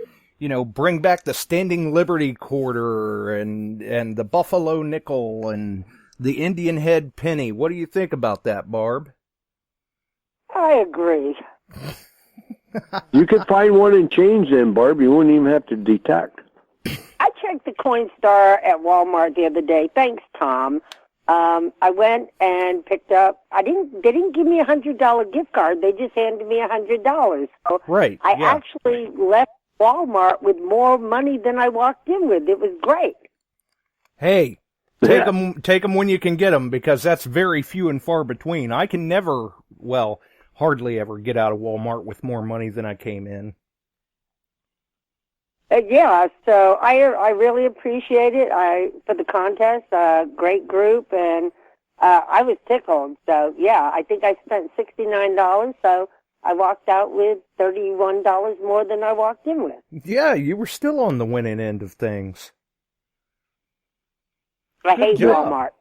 bring back the Standing Liberty quarter and the Buffalo nickel and the Indian head penny. What do you think about that, Barb? I agree. You could find one and change them, Barb. You wouldn't even have to detect. I checked the Coinstar at Walmart the other day. Thanks, Tom. I went and picked up. They didn't give me $100 gift card. They just handed me $100. So right. I actually left Walmart with more money than I walked in with. It was great. Hey, take them when you can get them, because that's very few and far between. I can never, hardly ever get out of Walmart with more money than I came in. So I really appreciate it. For the contest, great group, and I was tickled. So yeah, I think I spent $69. So I walked out with $31 more than I walked in with. Yeah, you were still on the winning end of things. I hate Walmart.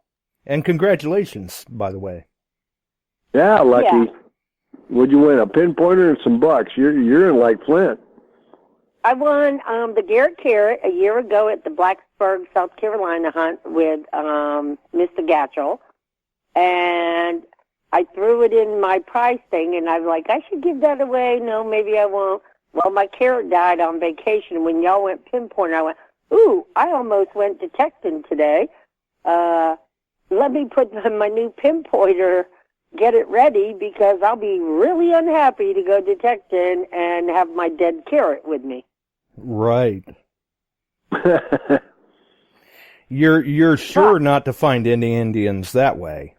And congratulations, by the way. Yeah, Lucky. Yeah. What'd you win? A pinpointer and some bucks. You're in like Flint. I won the Garrett Carrot a year ago at the Blacksburg, South Carolina hunt with Mr. Gatchell, and I threw it in my prize thing, and I was like, I should give that away. No, maybe I won't. Well, my carrot died on vacation. When y'all went pinpoint, I went, ooh, I almost went detecting today. Let me put my new pinpointer, get it ready, because I'll be really unhappy to go detecting and have my dead carrot with me. Right. You're sure not to find any Indians that way.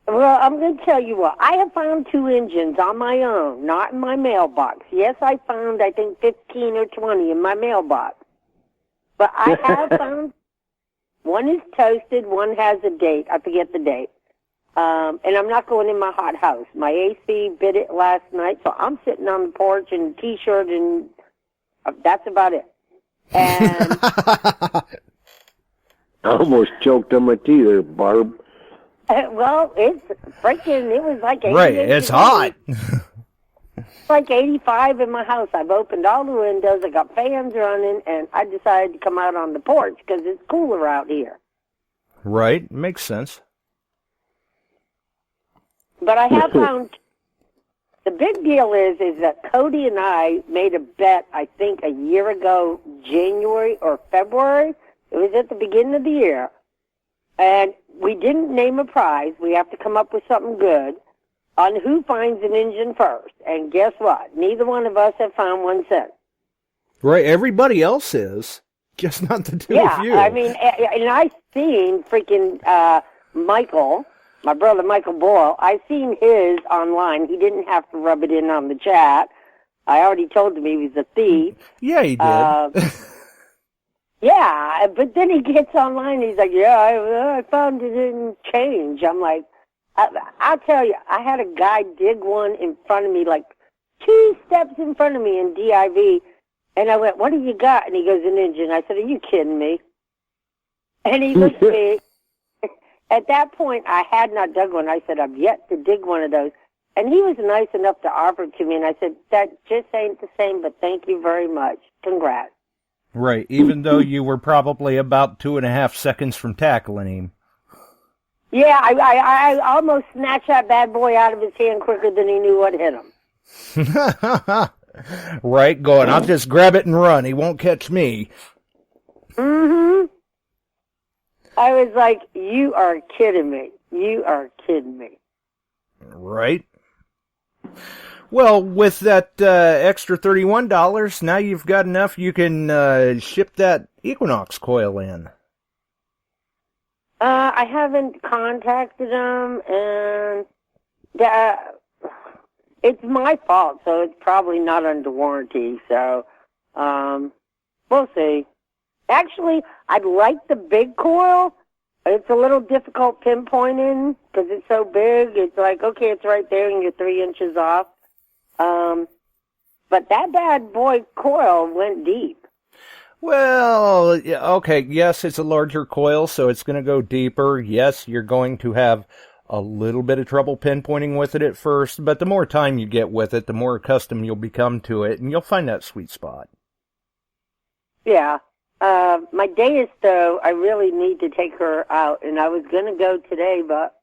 Well, I'm going to tell you what. I have found 2 Indians on my own, not in my mailbox. Yes, I found, I think, 15 or 20 in my mailbox. But I have found one is toasted, one has a date. I forget the date. And I'm not going in my hot house. My AC bit it last night, so I'm sitting on the porch in a T-shirt, and that's about it. And I almost choked on my tea there, Barb. Well, it was like 88 Right, it's degrees. hot. It's like 85 in my house. I've opened all the windows. I got fans running, and I decided to come out on the porch because it's cooler out here. Right, makes sense. But I have found the big deal is that Cody and I made a bet, I think, a year ago, January or February. It was at the beginning of the year. And we didn't name a prize. We have to come up with something good on who finds an engine first. And guess what? Neither one of us have found one since. Right, everybody else is, just not the two of you. Yeah, I mean, and I seen freaking Michael, my brother Michael Boyle, I seen his online. He didn't have to rub it in on the chat. I already told him he was a thief. Yeah, he did. Yeah, but then he gets online and he's like, yeah, I found it didn't change. I'm like, I'll tell you, I had a guy dig one in front of me, like 2 steps in front of me in DIV, and I went, what do you got? And he goes, an engine. I said, are you kidding me? And he looked at me. At that point, I had not dug one. I said, I've yet to dig one of those. And he was nice enough to offer it to me, and I said, that just ain't the same, but thank you very much. Congrats. Right, even though you were probably about 2.5 seconds from tackling him. Yeah, I almost snatched that bad boy out of his hand quicker than he knew what hit him. Right, going, I'll just grab it and run. He won't catch me. Mm-hmm. I was like, you are kidding me. You are kidding me. Right. Well, with that extra $31, now you've got enough you can ship that Equinox coil in. I haven't contacted them, and it's my fault, so it's probably not under warranty, so we'll see. Actually, I'd like the big coil. It's a little difficult pinpointing because it's so big. It's like, okay, it's right there and you're 3 inches off. But that bad boy coil went deep. Well, okay, yes, it's a larger coil, so it's going to go deeper. Yes, you're going to have a little bit of trouble pinpointing with it at first, but the more time you get with it, the more accustomed you'll become to it, and you'll find that sweet spot. Yeah. My deist, though, I really need to take her out, and I was going to go today, but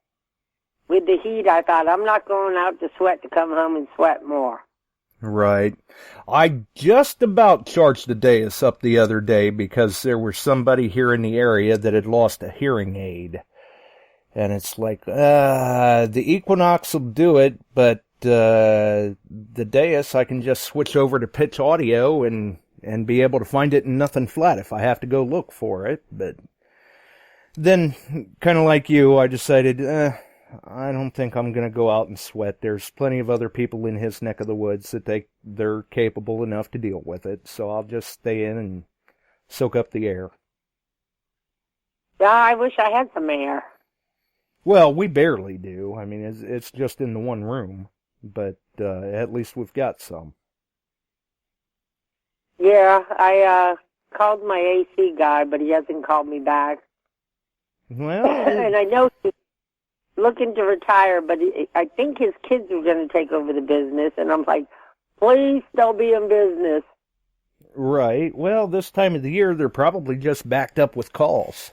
with the heat, I thought, I'm not going out to sweat to come home and sweat more. Right. I just about charged the Deus up the other day because there was somebody here in the area that had lost a hearing aid. And it's like, the Equinox will do it, but the Deus, I can just switch over to pitch audio and be able to find it in nothing flat if I have to go look for it. But then, kind of like you, I decided, I don't think I'm going to go out and sweat. There's plenty of other people in his neck of the woods that they're capable enough to deal with it. So I'll just stay in and soak up the air. Yeah, I wish I had some air. Well, we barely do. I mean, it's just in the one room. But at least we've got some. Yeah, I called my AC guy, but he hasn't called me back. Well, and I know he's looking to retire, but I think his kids are going to take over the business, and I'm like, please don't be in business. Right. Well, this time of the year, they're probably just backed up with calls.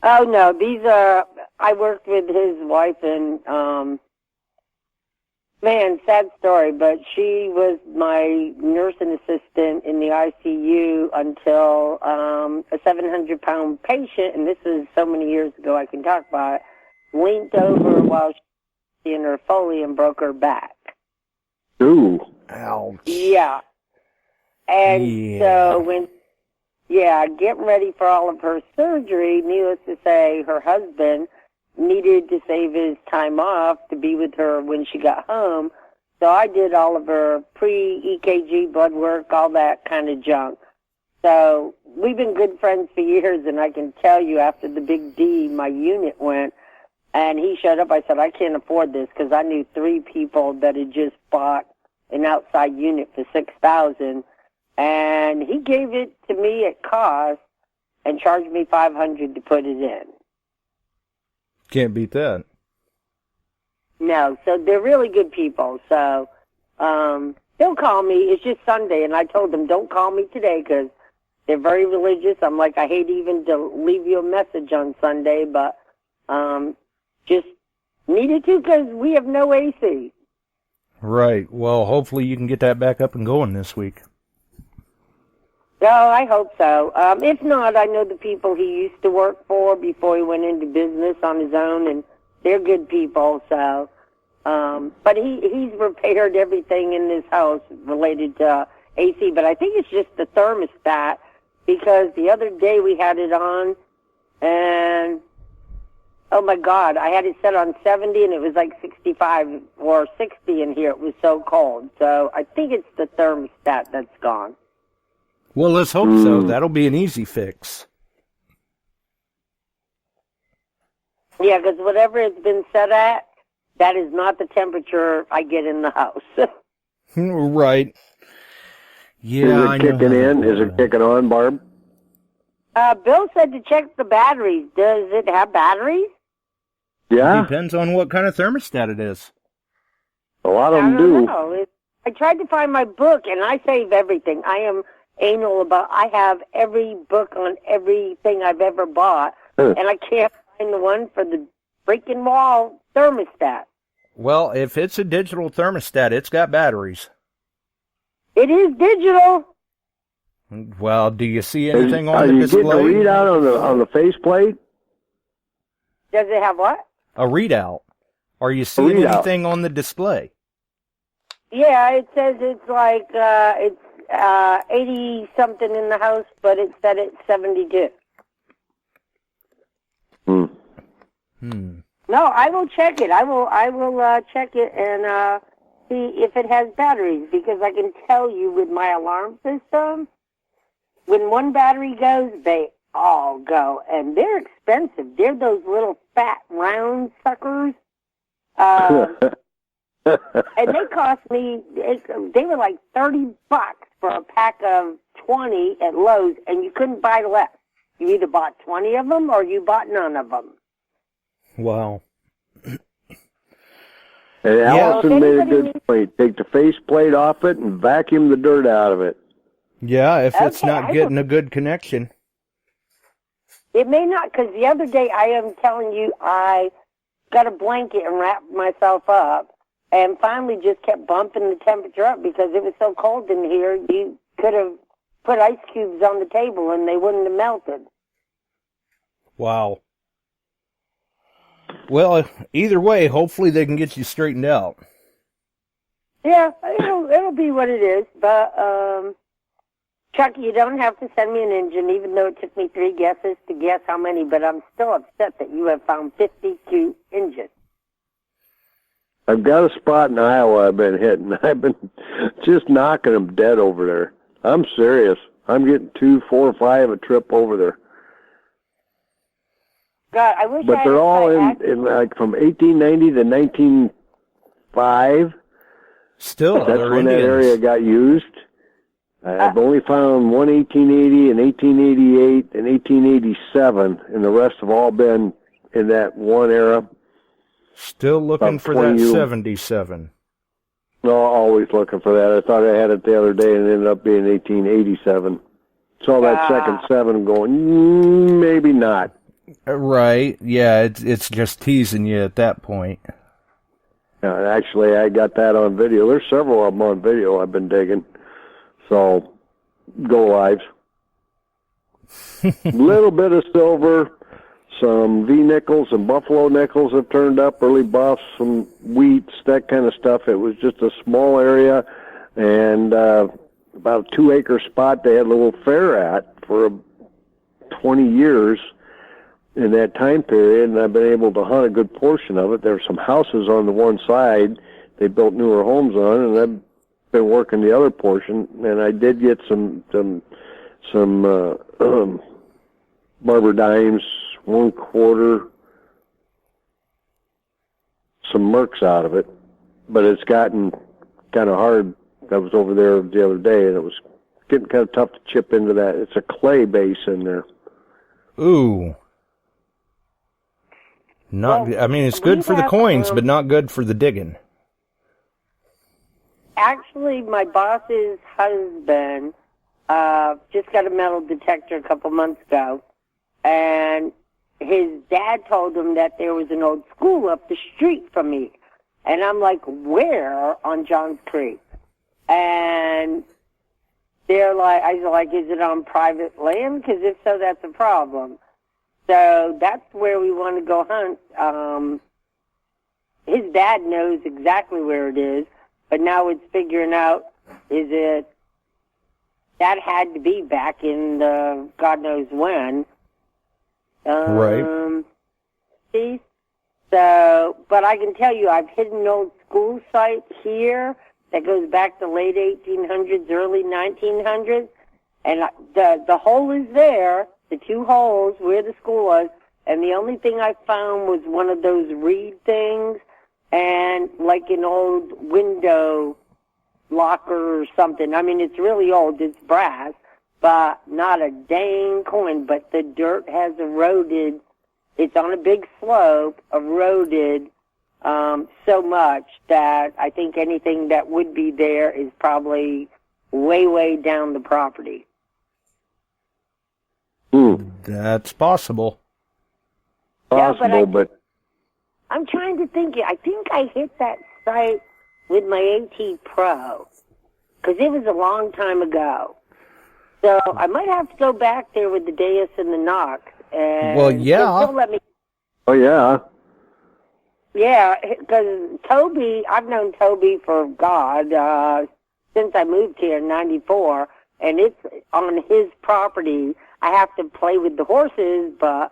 Oh, no, these are, I worked with his wife, and, man, sad story, but she was my nursing assistant in the ICU until a 700-pound patient, and this is so many years ago I can talk about it, leaned over while she was in her Foley and broke her back. Ooh. Ouch. Yeah. And so getting ready for all of her surgery, needless to say, her husband needed to save his time off to be with her when she got home. So I did all of her pre-EKG blood work, all that kind of junk. So we've been good friends for years, and I can tell you after the big D, my unit went, and he showed up. I said, I can't afford this because I knew 3 people that had just bought an outside unit for $6,000, and he gave it to me at cost and charged me $500 to put it in. Can't beat that. No, so they're really good people. So they'll call me. It's just Sunday, and I told them, don't call me today because they're very religious. I'm like, I hate even to leave you a message on Sunday, but just Needed to because we have no AC. Right. Well, hopefully you can get that back up and going this week. No, I hope so. If not, I know the people he used to work for before he went into business on his own, and they're good people. So, but he's repaired everything in this house related to AC. But I think it's just the thermostat, because the other day we had it on, and oh my God, I had it set on 70, and it was like 65 or 60 in here. It was so cold. So I think it's the thermostat that's gone. Well, let's hope so. That'll be an easy fix. Yeah, because whatever it's been set at, that is not the temperature I get in the house. Right. Yeah, Is it kicking in? Is it kicking on, Barb? Bill said to check the batteries. Does it have batteries? Yeah, Depends on what kind of thermostat it is. a lot of I them don't do. know. I tried to find my book, and I save everything. I am anal about. I have every book on everything I've ever bought, and I can't find the one for the freaking wall thermostat. Well, if it's a digital thermostat, it's got batteries. It is digital. Well, do you see anything on the Are you display? getting a readout on the faceplate? Does it have what? A readout. Are you seeing readout. anything on the display? Yeah, it says it's like it's 80 something in the house, but it said it's 72. No, I will check it. I will check it and see if it has batteries, because I can tell you with my alarm system, when one battery goes, they all go, and they're expensive. They're those little fat round suckers. And they cost me, they were like $30 for a pack of 20 at Lowe's, and you couldn't buy less. You either bought 20 of them or you bought none of them. Wow. And Allison made a anybody good point. Take the faceplate off it and vacuum the dirt out of it. Yeah, if it's Okay, not getting a good connection. It may not, because the other day, I am telling you, I got a blanket and wrapped myself up, and finally just kept bumping the temperature up because it was so cold in here. You could have put ice cubes on the table and they wouldn't have melted. Wow. Well, either way, hopefully they can get you straightened out. Yeah, it'll be what it is. But Chuck, you don't have to send me an engine, even though it took me 3 guesses to guess how many. But I'm still upset that you have found 52 engines. I've got a spot in Iowa I've been hitting. I've been just knocking them dead over there. I'm serious. I'm getting 2, 4, 5 a trip over there. God, I wish. But I they're had all tried in like from 1890 to 1905. Still, That's they're when Indians. that area got used. I've only found one 1880 and 1888 and 1887, and the rest have all been in that one era. Still looking About for 20 that years. 77. No, always looking for that. I thought I had it the other day, and it ended up being 1887. Saw that second 7 going, maybe not. Right. Yeah, it's just teasing you at that point. Actually, I got that on video. There's several of them on video I've been digging. So, go lives. Little bit of silver, some V-nickels and buffalo nickels have turned up, early buffs, some wheats, that kind of stuff. It was just a small area, and about a 2-acre spot they had a little fair at for 20 years in that time period, and I've been able to hunt a good portion of it. There were some houses on the one side they built newer homes on, and I've been working the other portion, and I did get some barber dimes, 1/4, some mercs out of it, but it's gotten kind of hard. I was over there the other day, and it was getting kind of tough to chip into that. It's a clay base in there. Ooh. Not. Well, I mean, it's we good for the have, coins, but not good for the digging. Actually, my boss's husband just got a metal detector a couple months ago, and his dad told him that there was an old school up the street from me. And I'm like, where on Johns Creek? And they're like, I was like, is it on private land? Because if so, that's a problem. So that's where we want to go hunt. His dad knows exactly where it is, but now it's figuring out, is it, that had to be back in the God knows when. Right. See? So, but I can tell you, I've hit an old school site here that goes back to late 1800s, early 1900s, and the hole is there, the two holes where the school was, and the only thing I found was one of those reed things and like an old window locker or something. I mean, it's really old, it's brass, but not a dang coin, but the dirt has eroded. It's on a big slope, eroded so much that I think anything that would be there is probably way, way down the property. That's possible. Yeah, but I'm trying to think. I think I hit that site with my AT Pro because it was a long time ago. So I might have to go back there with the Deus and the Nox. And well, yeah. They'll let me. Oh, yeah. Yeah, because Toby, I've known Toby for, since I moved here in 94, and it's on his property. I have to play with the horses, but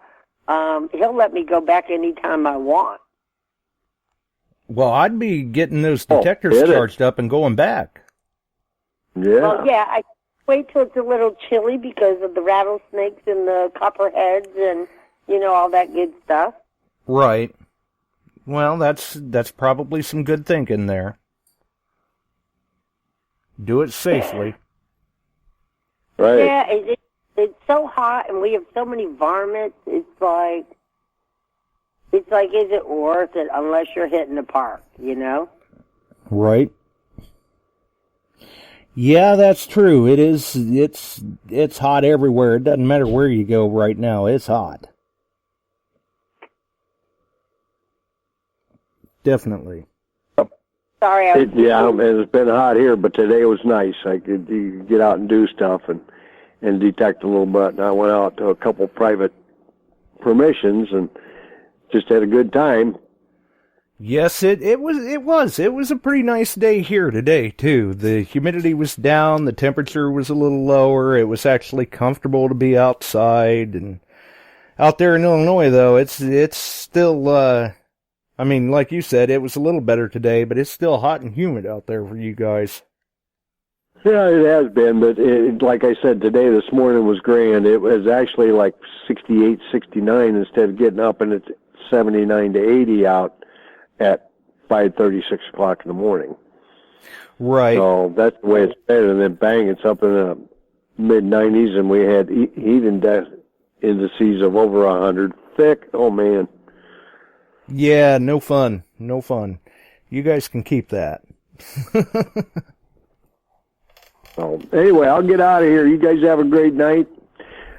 he'll let me go back anytime I want. Well, I'd be getting those detectors charged up and going back. Yeah. Well, yeah, I wait till it's a little chilly because of the rattlesnakes and the copperheads and, all that good stuff. Right. Well, that's probably some good thinking there. Do it safely. Right. Yeah, it's so hot and we have so many varmints. It's like, is it worth it unless you're hitting the park, Right. Yeah, that's true. It is. It's hot everywhere. It doesn't matter where you go right now. It's hot. Definitely. Sorry. It's been hot here, but today was nice. You could get out and do stuff and detect a little bit. And I went out to a couple private permissions and just had a good time. Yes, it was a pretty nice day here today too. The humidity was down, the temperature was a little lower. It was actually comfortable to be outside. And out there in Illinois, though, it's still. I mean, like you said, it was a little better today, but it's still hot and humid out there for you guys. Yeah, it has been, but like I said, today, this morning was grand. It was actually like 68, 69 instead of getting up and it's 79 to 80 out at 5:30, 6 o'clock in the morning. Right. So that's the way it's been, and then bang, it's up in the mid-90s, and we had heat indices of over 100. Thick, oh man. Yeah, no fun. No fun. You guys can keep that. So, anyway, I'll get out of here. You guys have a great night.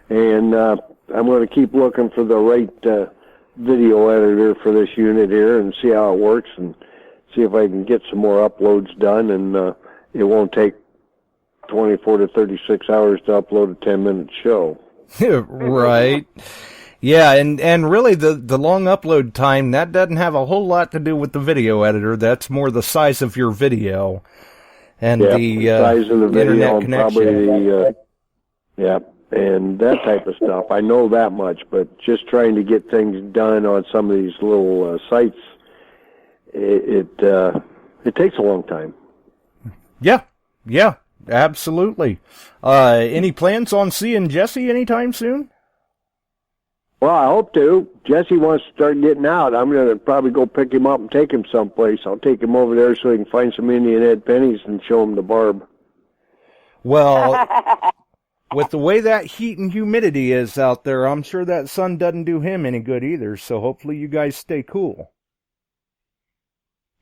And I'm going to keep looking for the right video editor for this unit here and see how it works and see if I can get some more uploads done. And it won't take 24 to 36 hours to upload a 10-minute show. Right. Yeah, and really the long upload time, that doesn't have a whole lot to do with the video editor. That's more the size of your video and the size of the video internet and connection. Probably and that type of stuff. I know that much, but just trying to get things done on some of these little sites, it takes a long time. Yeah, absolutely. Any plans on seeing Jesse anytime soon? Well, I hope to. Jesse wants to start getting out. I'm going to probably go pick him up and take him someplace. I'll take him over there so he can find some Indian head pennies and show him the barb. Well, with the way that heat and humidity is out there, I'm sure that sun doesn't do him any good either, so hopefully you guys stay cool.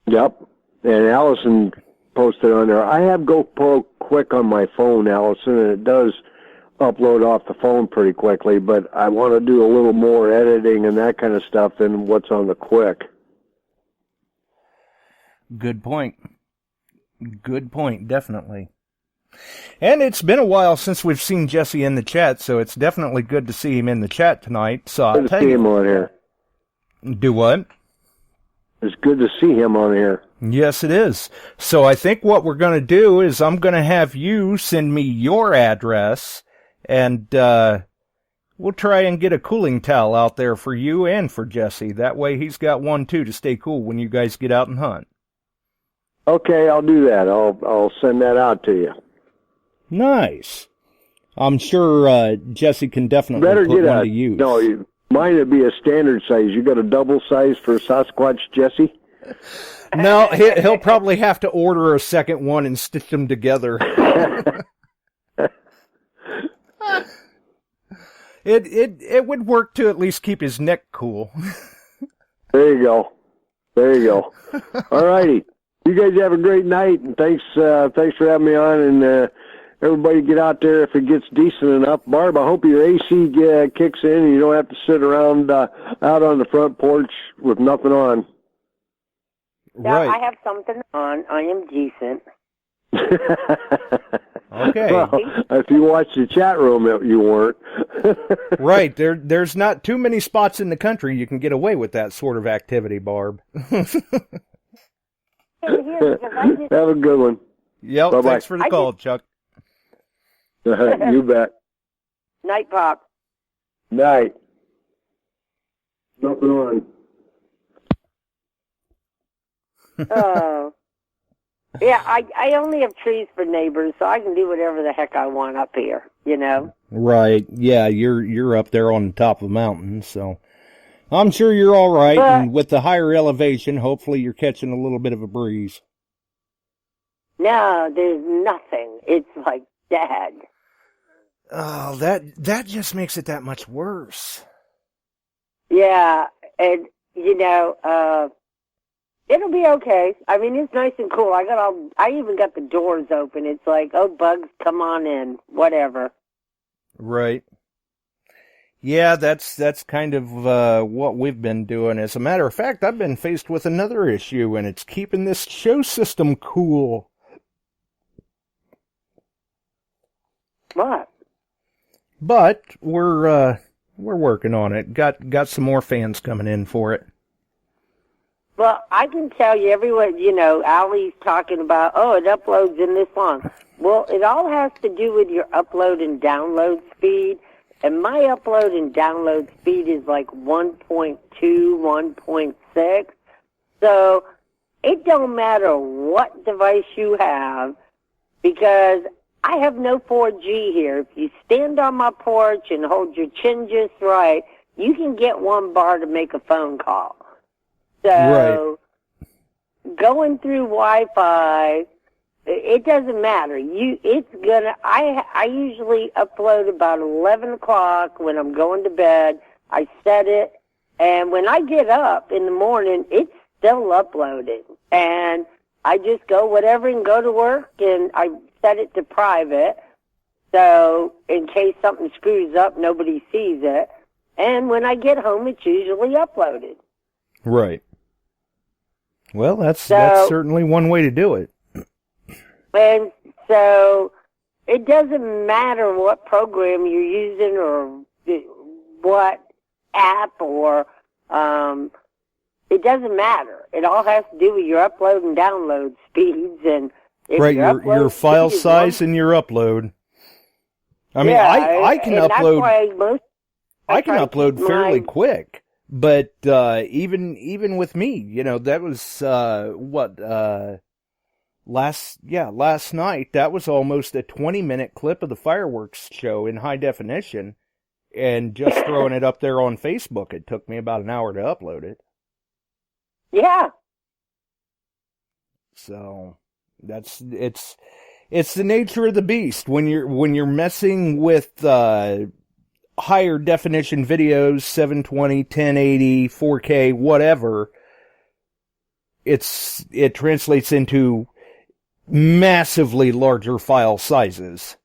Yep. And Allison posted on there, I have GoPro Quick on my phone, Allison, and it does upload off the phone pretty quickly, but I want to do a little more editing and that kind of stuff than what's on the Quick. Good point. Good point, definitely. And it's been a while since we've seen Jesse in the chat, so it's definitely good to see him in the chat tonight. So I'll Good to tell see you. him on here. Do what? It's good to see him on here. Yes, it is. So I think what we're going to do is I'm going to have you send me your address, and we'll try and get a cooling towel out there for you and for Jesse. That way he's got one, too, to stay cool when you guys get out and hunt. Okay, I'll do that. I'll send that out to you. Nice. I'm sure Jesse can definitely Better put get one a, to use. no, mine would be a standard size. You got a double size for Sasquatch Jesse? No, he'll probably have to order a second one and stitch them together. It would work to at least keep his neck cool. There you go. There you go. All righty. You guys have a great night, and thanks for having me on, and everybody get out there if it gets decent enough. Barb, I hope your AC kicks in and you don't have to sit around out on the front porch with nothing on. Now, Right. I have something on. I am decent. Okay. Well, if you watched the chat room, you weren't. Right. There's not too many spots in the country you can get away with that sort of activity, Barb. Have a good one. Yep. Bye-bye. Thanks for the call, Chuck. You bet. Night, Pop. Night. Nothing on. Oh. Yeah, I only have trees for neighbors, so I can do whatever the heck I want up here, you know? Right. Yeah, you're up there on the top of the mountain, so I'm sure you're all right. But, and with the higher elevation, hopefully you're catching a little bit of a breeze. no, there's nothing. It's like dead. Oh, that just makes it that much worse. Yeah, and, you know, it'll be okay. I mean, it's nice and cool. I even got the doors open. It's like, oh, bugs, come on in, whatever. Right. Yeah, that's kind of what we've been doing. As a matter of fact, I've been faced with another issue, and it's keeping this show system cool. What? But we're working on it. Got some more fans coming in for it. Well, I can tell you, everyone, you know, Allie's talking about, oh, it uploads in this long. Well, it all has to do with your upload and download speed. And my upload and download speed is like 1.2, 1.6. So it don't matter what device you have, because I have no 4G here. If you stand on my porch and hold your chin just right, you can get 1 bar to make a phone call. So going through Wi-Fi, it doesn't matter. I usually upload about 11 o'clock when I'm going to bed. I set it, and when I get up in the morning, it's still uploading. And I just go whatever and go to work, and I set it to private. So in case something screws up, nobody sees it. And when I get home, it's usually uploaded. Right. Well, that's certainly one way to do it. And so it doesn't matter what program you're using or what app or it doesn't matter. It all has to do with your upload and download speeds and right, your file size and your upload. I mean, I can upload. I can upload fairly quick. But even with me, you know, that was last night. That was almost a 20-minute clip of the fireworks show in high definition, and just throwing it up there on Facebook, it took me about an hour to upload it. Yeah. So it's the nature of the beast when you're messing with higher definition videos, 720, 1080, 4K, whatever. It translates into massively larger file sizes.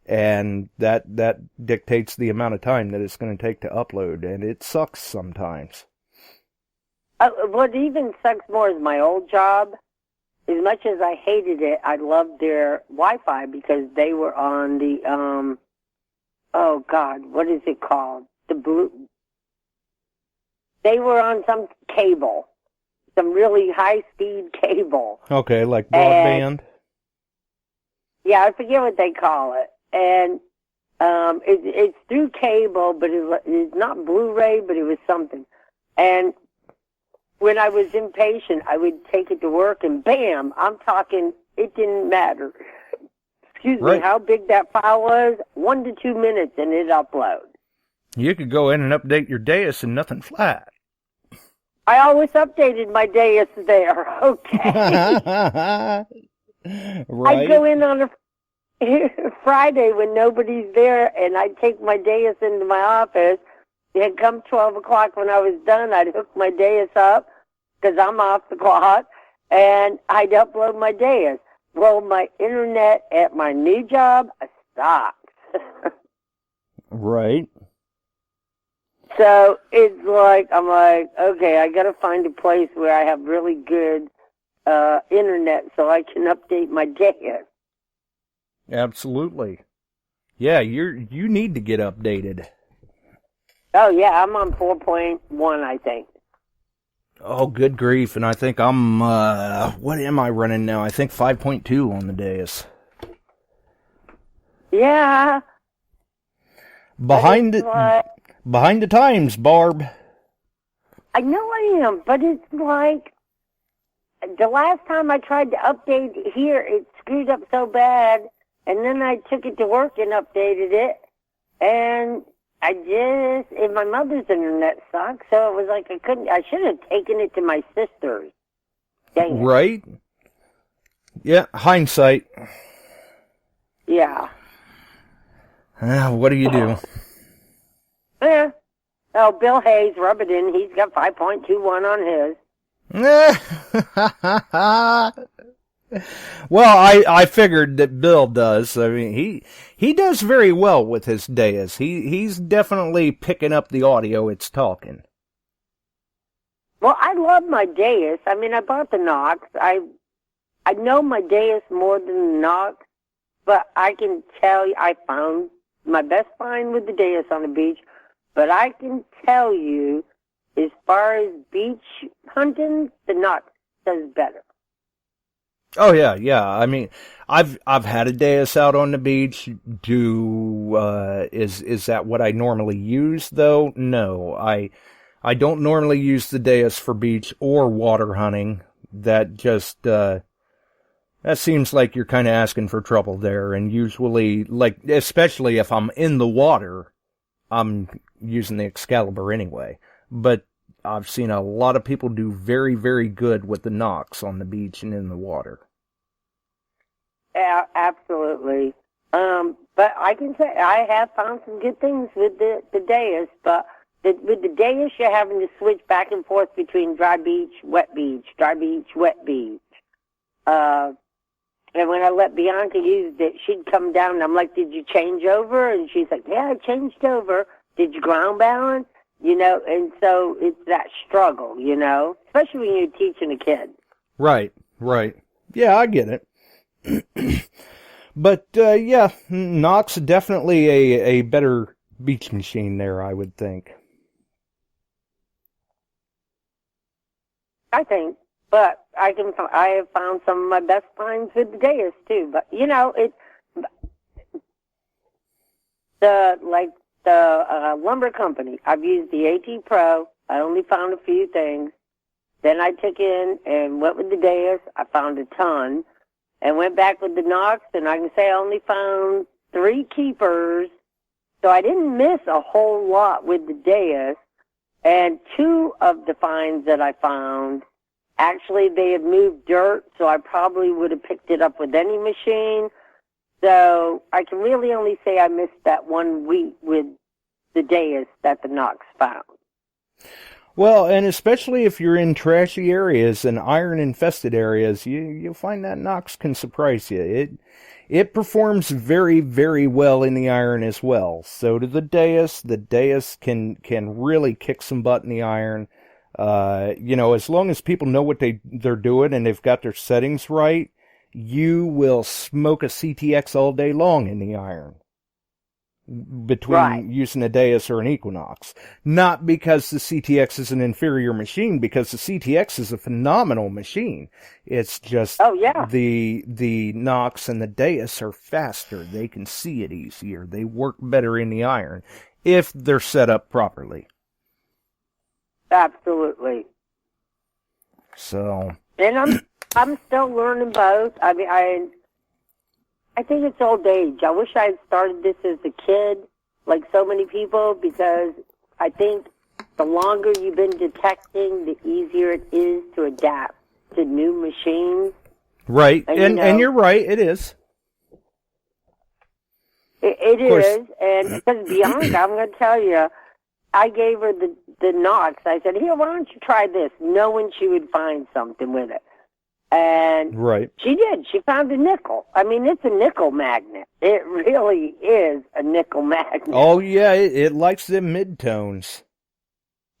and that dictates the amount of time that it's going to take to upload, and it sucks sometimes. What even sucks more is my old job. As much as I hated it, I loved their Wi-Fi because they were on the, oh God, what is it called? They were on some cable, some really high-speed cable. Okay, like broadband? Yeah, I forget what they call it. And it's through cable, but it's not Blu-ray, but it was something. And when I was impatient, I would take it to work, and bam, I'm talking, it didn't matter. Excuse me, how big that file was, 1 to 2 minutes, and it upload. You could go in and update your dais and nothing flat. I always updated my dais there, okay. Right. I'd go in on a Friday when nobody's there, and I'd take my dais into my office. And come 12 o'clock when I was done, I'd hook my dais up, because I'm off the clock, and I'd upload my dais. Well, my internet at my new job stopped. Right. So it's like, I'm like, okay, I got to find a place where I have really good internet so I can update my dais. Absolutely. Yeah, you need to get updated. Oh, yeah, I'm on 4.1, I think. Oh, good grief. And I think I'm, what am I running now? I think 5.2 on the dais. Yeah. Behind the times, Barb. I know I am, but it's like, the last time I tried to update here, it screwed up so bad, and then I took it to work and updated it, and and my mother's internet sucks, so it was like I should have taken it to my sister's. Dang it. Right? Yeah, hindsight. Yeah. What do you do? Yeah. Oh, Bill Hayes, rub it in. He's got 5.21 on his. Well, I figured that Bill does. I mean, he does very well with his dais. He's definitely picking up the audio it's talking. Well, I love my dais. I mean, I bought the Knox. I know my dais more than the Knox, but I can tell you I found my best find with the dais on the beach. But I can tell you, as far as beach hunting, the Knox does better. Oh yeah. I mean, I've had a dais out on the beach. Is that what I normally use though? No, I don't normally use the dais for beach or water hunting. That just that seems like you're kind of asking for trouble there. And usually, like especially if I'm in the water, I'm using the Excalibur anyway. But I've seen a lot of people do very, very good with the Knox on the beach and in the water. Yeah, absolutely. But I can say I have found some good things with the dais, but with the dais you're having to switch back and forth between dry beach, wet beach, dry beach, wet beach. And when I let Bianca use it, she'd come down and I'm like, did you change over? And she's like, yeah, I changed over. Did you ground balance? You know, and so it's that struggle, you know, especially when you're teaching a kid. Right. Yeah, I get it. But, yeah, Knox definitely a better beach machine there, I would think. I think, but I have found some of my best finds with the dais too. But you know, the lumber company. I've used the AT Pro. I only found a few things. Then I took in and went with the dais. I found a ton. And went back with the Knox, and I can say I only found 3 keepers. So I didn't miss a whole lot with the dais. And 2 of the finds that I found, actually they had moved dirt, so I probably would have picked it up with any machine. So I can really only say I missed that 1 week with the dais that the Knox found. Well, and especially if you're in trashy areas and iron-infested areas, you'll find that Nox can surprise you. It performs very, very well in the iron as well. So do the Deus. The Deus can really kick some butt in the iron. As long as people know what they're doing and they've got their settings right, you will smoke a CTX all day long in the iron. Between using a Deus or an Equinox. Not because the CTX is an inferior machine, because the CTX is a phenomenal machine. It's just the Nox and the Deus are faster. They can see it easier. They work better in the iron if they're set up properly. Absolutely. So. And I'm still learning both. I mean, I think it's old age. I wish I had started this as a kid, like so many people, because I think the longer you've been detecting, the easier it is to adapt to new machines. Right, and you're right, it is. It is, and because Bianca, I'm going to tell you, I gave her the Nox. I said, here, why don't you try this, knowing she would find something with it. And she did. She found a nickel. I mean, it's a nickel magnet. It really is a nickel magnet. Oh, yeah, it likes them mid-tones.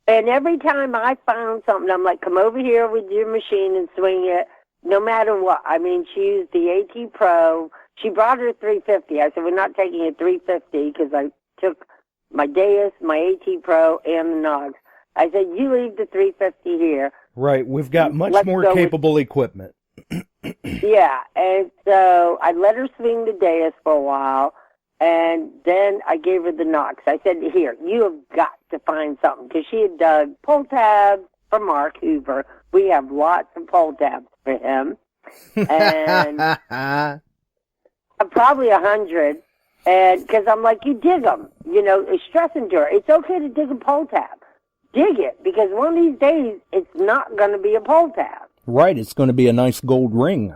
And every time I found something, I'm like, come over here with your machine and swing it, no matter what. I mean, she used the AT Pro. She brought her 350. I said, we're not taking a 350 because I took my Deus, my AT Pro, and the Nox. I said, you leave the 350 here. Right, we've got much more capable equipment. Yeah, and so I let her swing the Deus for a while, and then I gave her the Nox. I said, here, you have got to find something, because she had dug pull tabs for Mark Hoover. We have lots of pull tabs for him, and probably 100, and because I'm like, you dig them, it's stressing to her. It's okay to dig a pull tab. Dig it, because one of these days, it's not going to be a pull tab. Right, it's going to be a nice gold ring.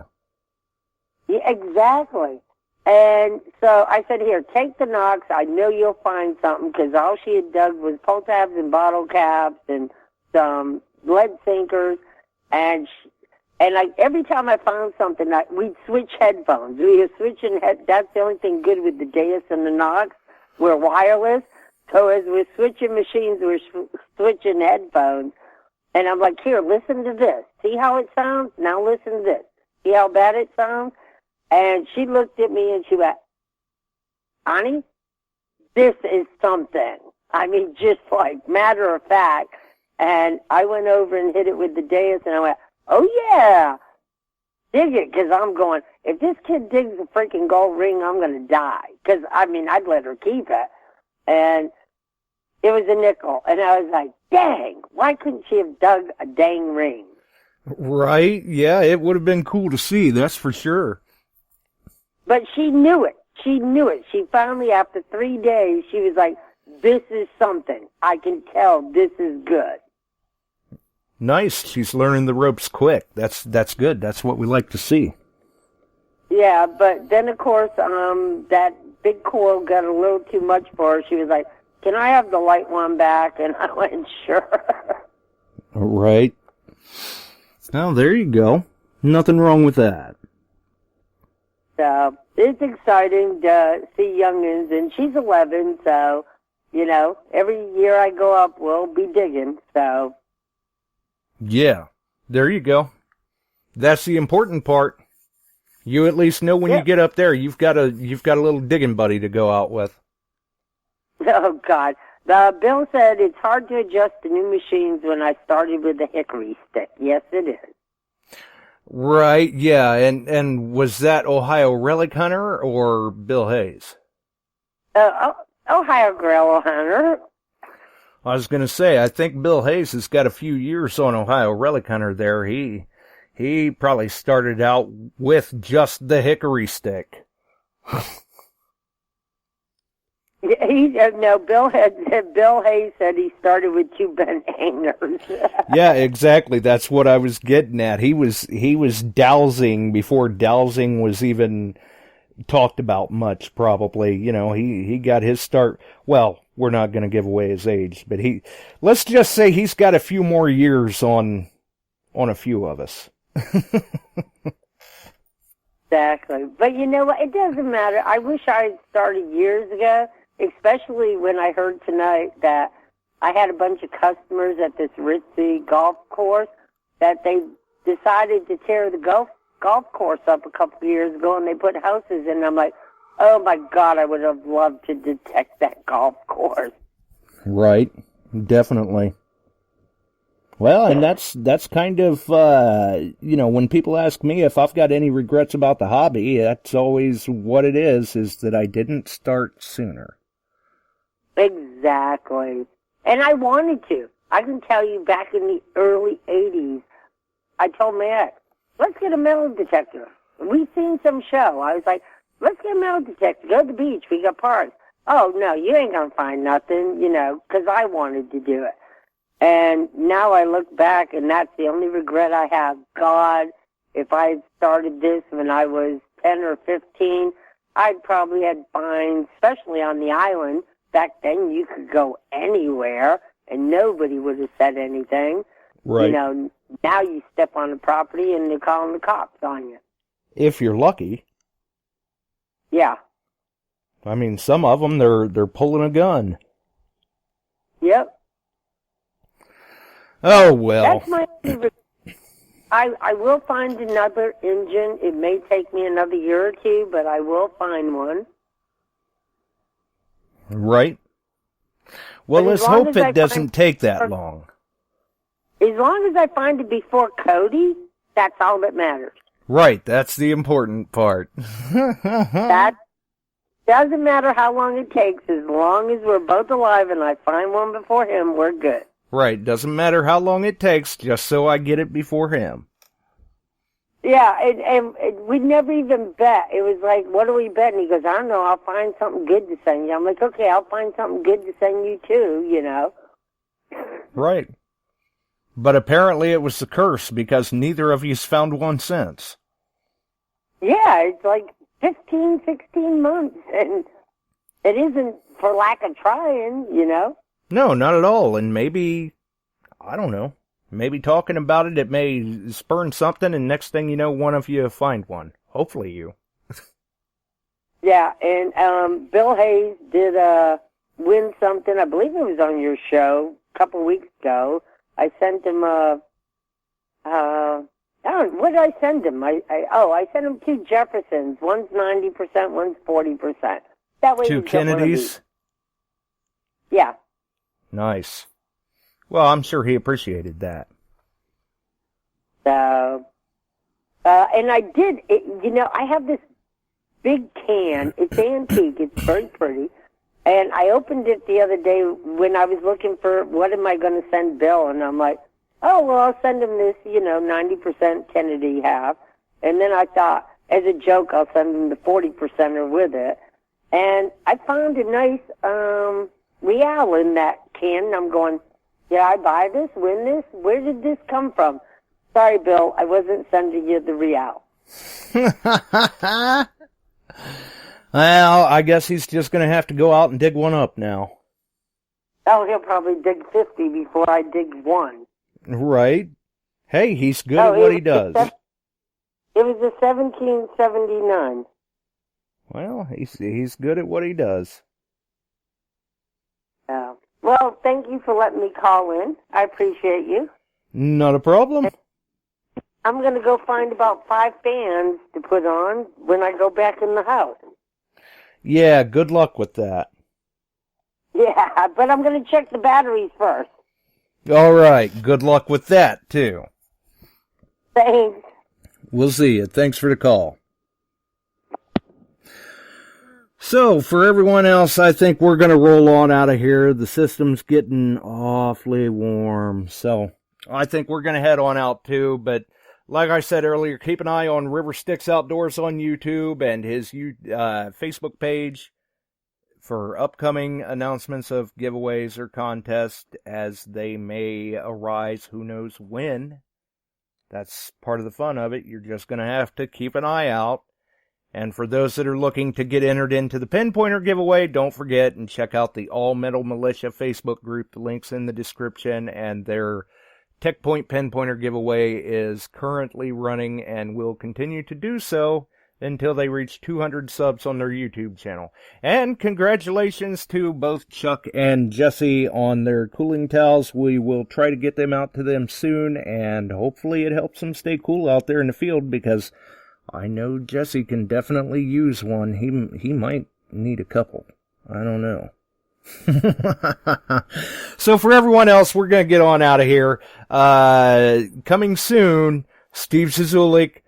Yeah, exactly. And so I said, here, take the Nox. I know you'll find something, because all she had dug was pull tabs and bottle caps and some lead sinkers. And every time I found something, we'd switch headphones. We were switching that's the only thing good with the Deus and the Nox. We're wireless. So as we're switching machines, we're switching headphones. And I'm like, here, listen to this. See how it sounds? Now listen to this. See how bad it sounds? And she looked at me and she went, Honey, this is something. I mean, just like matter of fact. And I went over and hit it with the Deus, and I went, oh, yeah, dig it, because I'm going, if this kid digs a freaking gold ring, I'm going to die. Because, I mean, I'd let her keep it. And it was a nickel. And I was like, dang, why couldn't she have dug a dang ring? Right, yeah, it would have been cool to see, that's for sure. But she knew it. She knew it. She finally, after 3 days, she was like, this is something. I can tell this is good. Nice. She's learning the ropes quick. That's good. That's what we like to see. Yeah, but then, of course, that big coil got a little too much for her. She was like, can I have the light one back? And I went, sure. All right. Well, there you go. Nothing wrong with that. So it's exciting to see youngins, and she's 11, so, you know, every year I go up, we'll be digging, so. Yeah, there you go. That's the important part. You at least know when you get up there, you've got a little digging buddy to go out with. Oh, God. Bill said it's hard to adjust to new machines when I started with the hickory stick. Yes, it is. Right, yeah, and was that Ohio Relic Hunter or Bill Hayes? Ohio Grail Hunter. I was going to say, I think Bill Hayes has got a few years on Ohio Relic Hunter there. He probably started out with just the hickory stick. No, Bill Hayes said he started with 2 bent hangers. Yeah, exactly. That's what I was getting at. He was dowsing before dowsing was even talked about much, probably. You know, he got his start. Well, we're not going to give away his age, but let's just say he's got a few more years on a few of us. Exactly. But you know what? It doesn't matter. I wish I had started years ago, especially when I heard tonight that I had a bunch of customers at this ritzy golf course that they decided to tear the golf course up a couple of years ago, and they put houses in. I'm like, oh my God, I would have loved to detect that golf course. Right. Definitely. Well, and that's kind of, you know, when people ask me if I've got any regrets about the hobby, that's always what it is that I didn't start sooner. Exactly. And I wanted to. I can tell you back in the early 80s, I told my ex, let's get a metal detector. We seen some show. I was like, let's get a metal detector. Go to the beach. We got parks. Oh, no, you ain't going to find nothing, you know, because I wanted to do it. And now I look back, and that's the only regret I have. God, if I had started this when I was 10 or 15, I'd probably had fines, especially on the island. Back then, you could go anywhere, and nobody would have said anything. Right. You know, now you step on the property, and they're calling the cops on you. If you're lucky. Yeah. I mean, some of them, they're pulling a gun. Yep. Oh, well. That's my favorite. I will find another engine. It may take me another year or two, but I will find one. Right. Well, let's hope it doesn't take that long. As long as I find it before Cody, that's all that matters. Right, that's the important part. That doesn't matter how long it takes. As long as we're both alive and I find one before him, we're good. Right, doesn't matter how long it takes, just so I get it before him. Yeah, and we never even bet. It was like, what do we bet? And he goes, I don't know, I'll find something good to send you. I'm like, okay, I'll find something good to send you too, you know. Right. But apparently it was the curse, because neither of you's found one since. Yeah, it's like 15, 16 months, and it isn't for lack of trying, you know. No, not at all, and maybe, I don't know, maybe talking about it, it may spurn something, and next thing you know, one of you find one. Hopefully you. Yeah, and Bill Hayes did win something. I believe it was on your show a couple of weeks ago. I sent him what did I send him? I sent him 2 Jeffersons. One's 90%, one's 40%. That way 2 Kennedys? Yeah. Nice. Well, I'm sure he appreciated that. So, and I did, you know, I have this big can. It's antique. It's very pretty. And I opened it the other day when I was looking for what am I going to send Bill. And I'm like, oh, well, I'll send him this, you know, 90% Kennedy half. And then I thought, as a joke, I'll send him the 40%er with it. And I found a nice Real in that can. And I'm going, did I buy this, win this? Where did this come from? Sorry, Bill, I wasn't sending you the Real. Well, I guess he's just going to have to go out and dig one up now. Oh, he'll probably dig 50 before I dig one. Right. Hey, he's good at what he does. It was a 1779. Well, he's good at what he does. Well, thank you for letting me call in. I appreciate you. Not a problem. I'm going to go find about 5 fans to put on when I go back in the house. Yeah, good luck with that. Yeah, but I'm going to check the batteries first. All right, good luck with that, too. Thanks. We'll see you. Thanks for the call. So, for everyone else, I think we're going to roll on out of here. The system's getting awfully warm, so I think we're going to head on out, too. But like I said earlier, keep an eye on River Styx Outdoors on YouTube and his Facebook page for upcoming announcements of giveaways or contests as they may arise. Who knows when? That's part of the fun of it. You're just going to have to keep an eye out. And for those that are looking to get entered into the pinpointer giveaway, don't forget and check out the All Metal Militia Facebook group. The link's in the description, and their Tech Point pinpointer giveaway is currently running and will continue to do so until they reach 200 subs on their YouTube channel. And congratulations to both Chuck and Jesse on their cooling towels. We will try to get them out to them soon, and hopefully it helps them stay cool out there in the field, because I know Jesse can definitely use one. He might need a couple. I don't know. So for everyone else, we're going to get on out of here. Coming soon, Steve Zizulik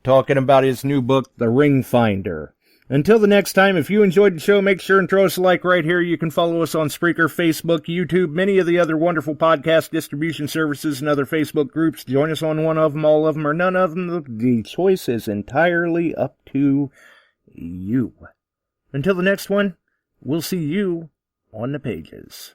talking about his new book, TheRingFinder. Until the next time, if you enjoyed the show, make sure and throw us a like right here. You can follow us on Spreaker, Facebook, YouTube, many of the other wonderful podcast distribution services and other Facebook groups. Join us on one of them, all of them, or none of them. The choice is entirely up to you. Until the next one, we'll see you on the pages.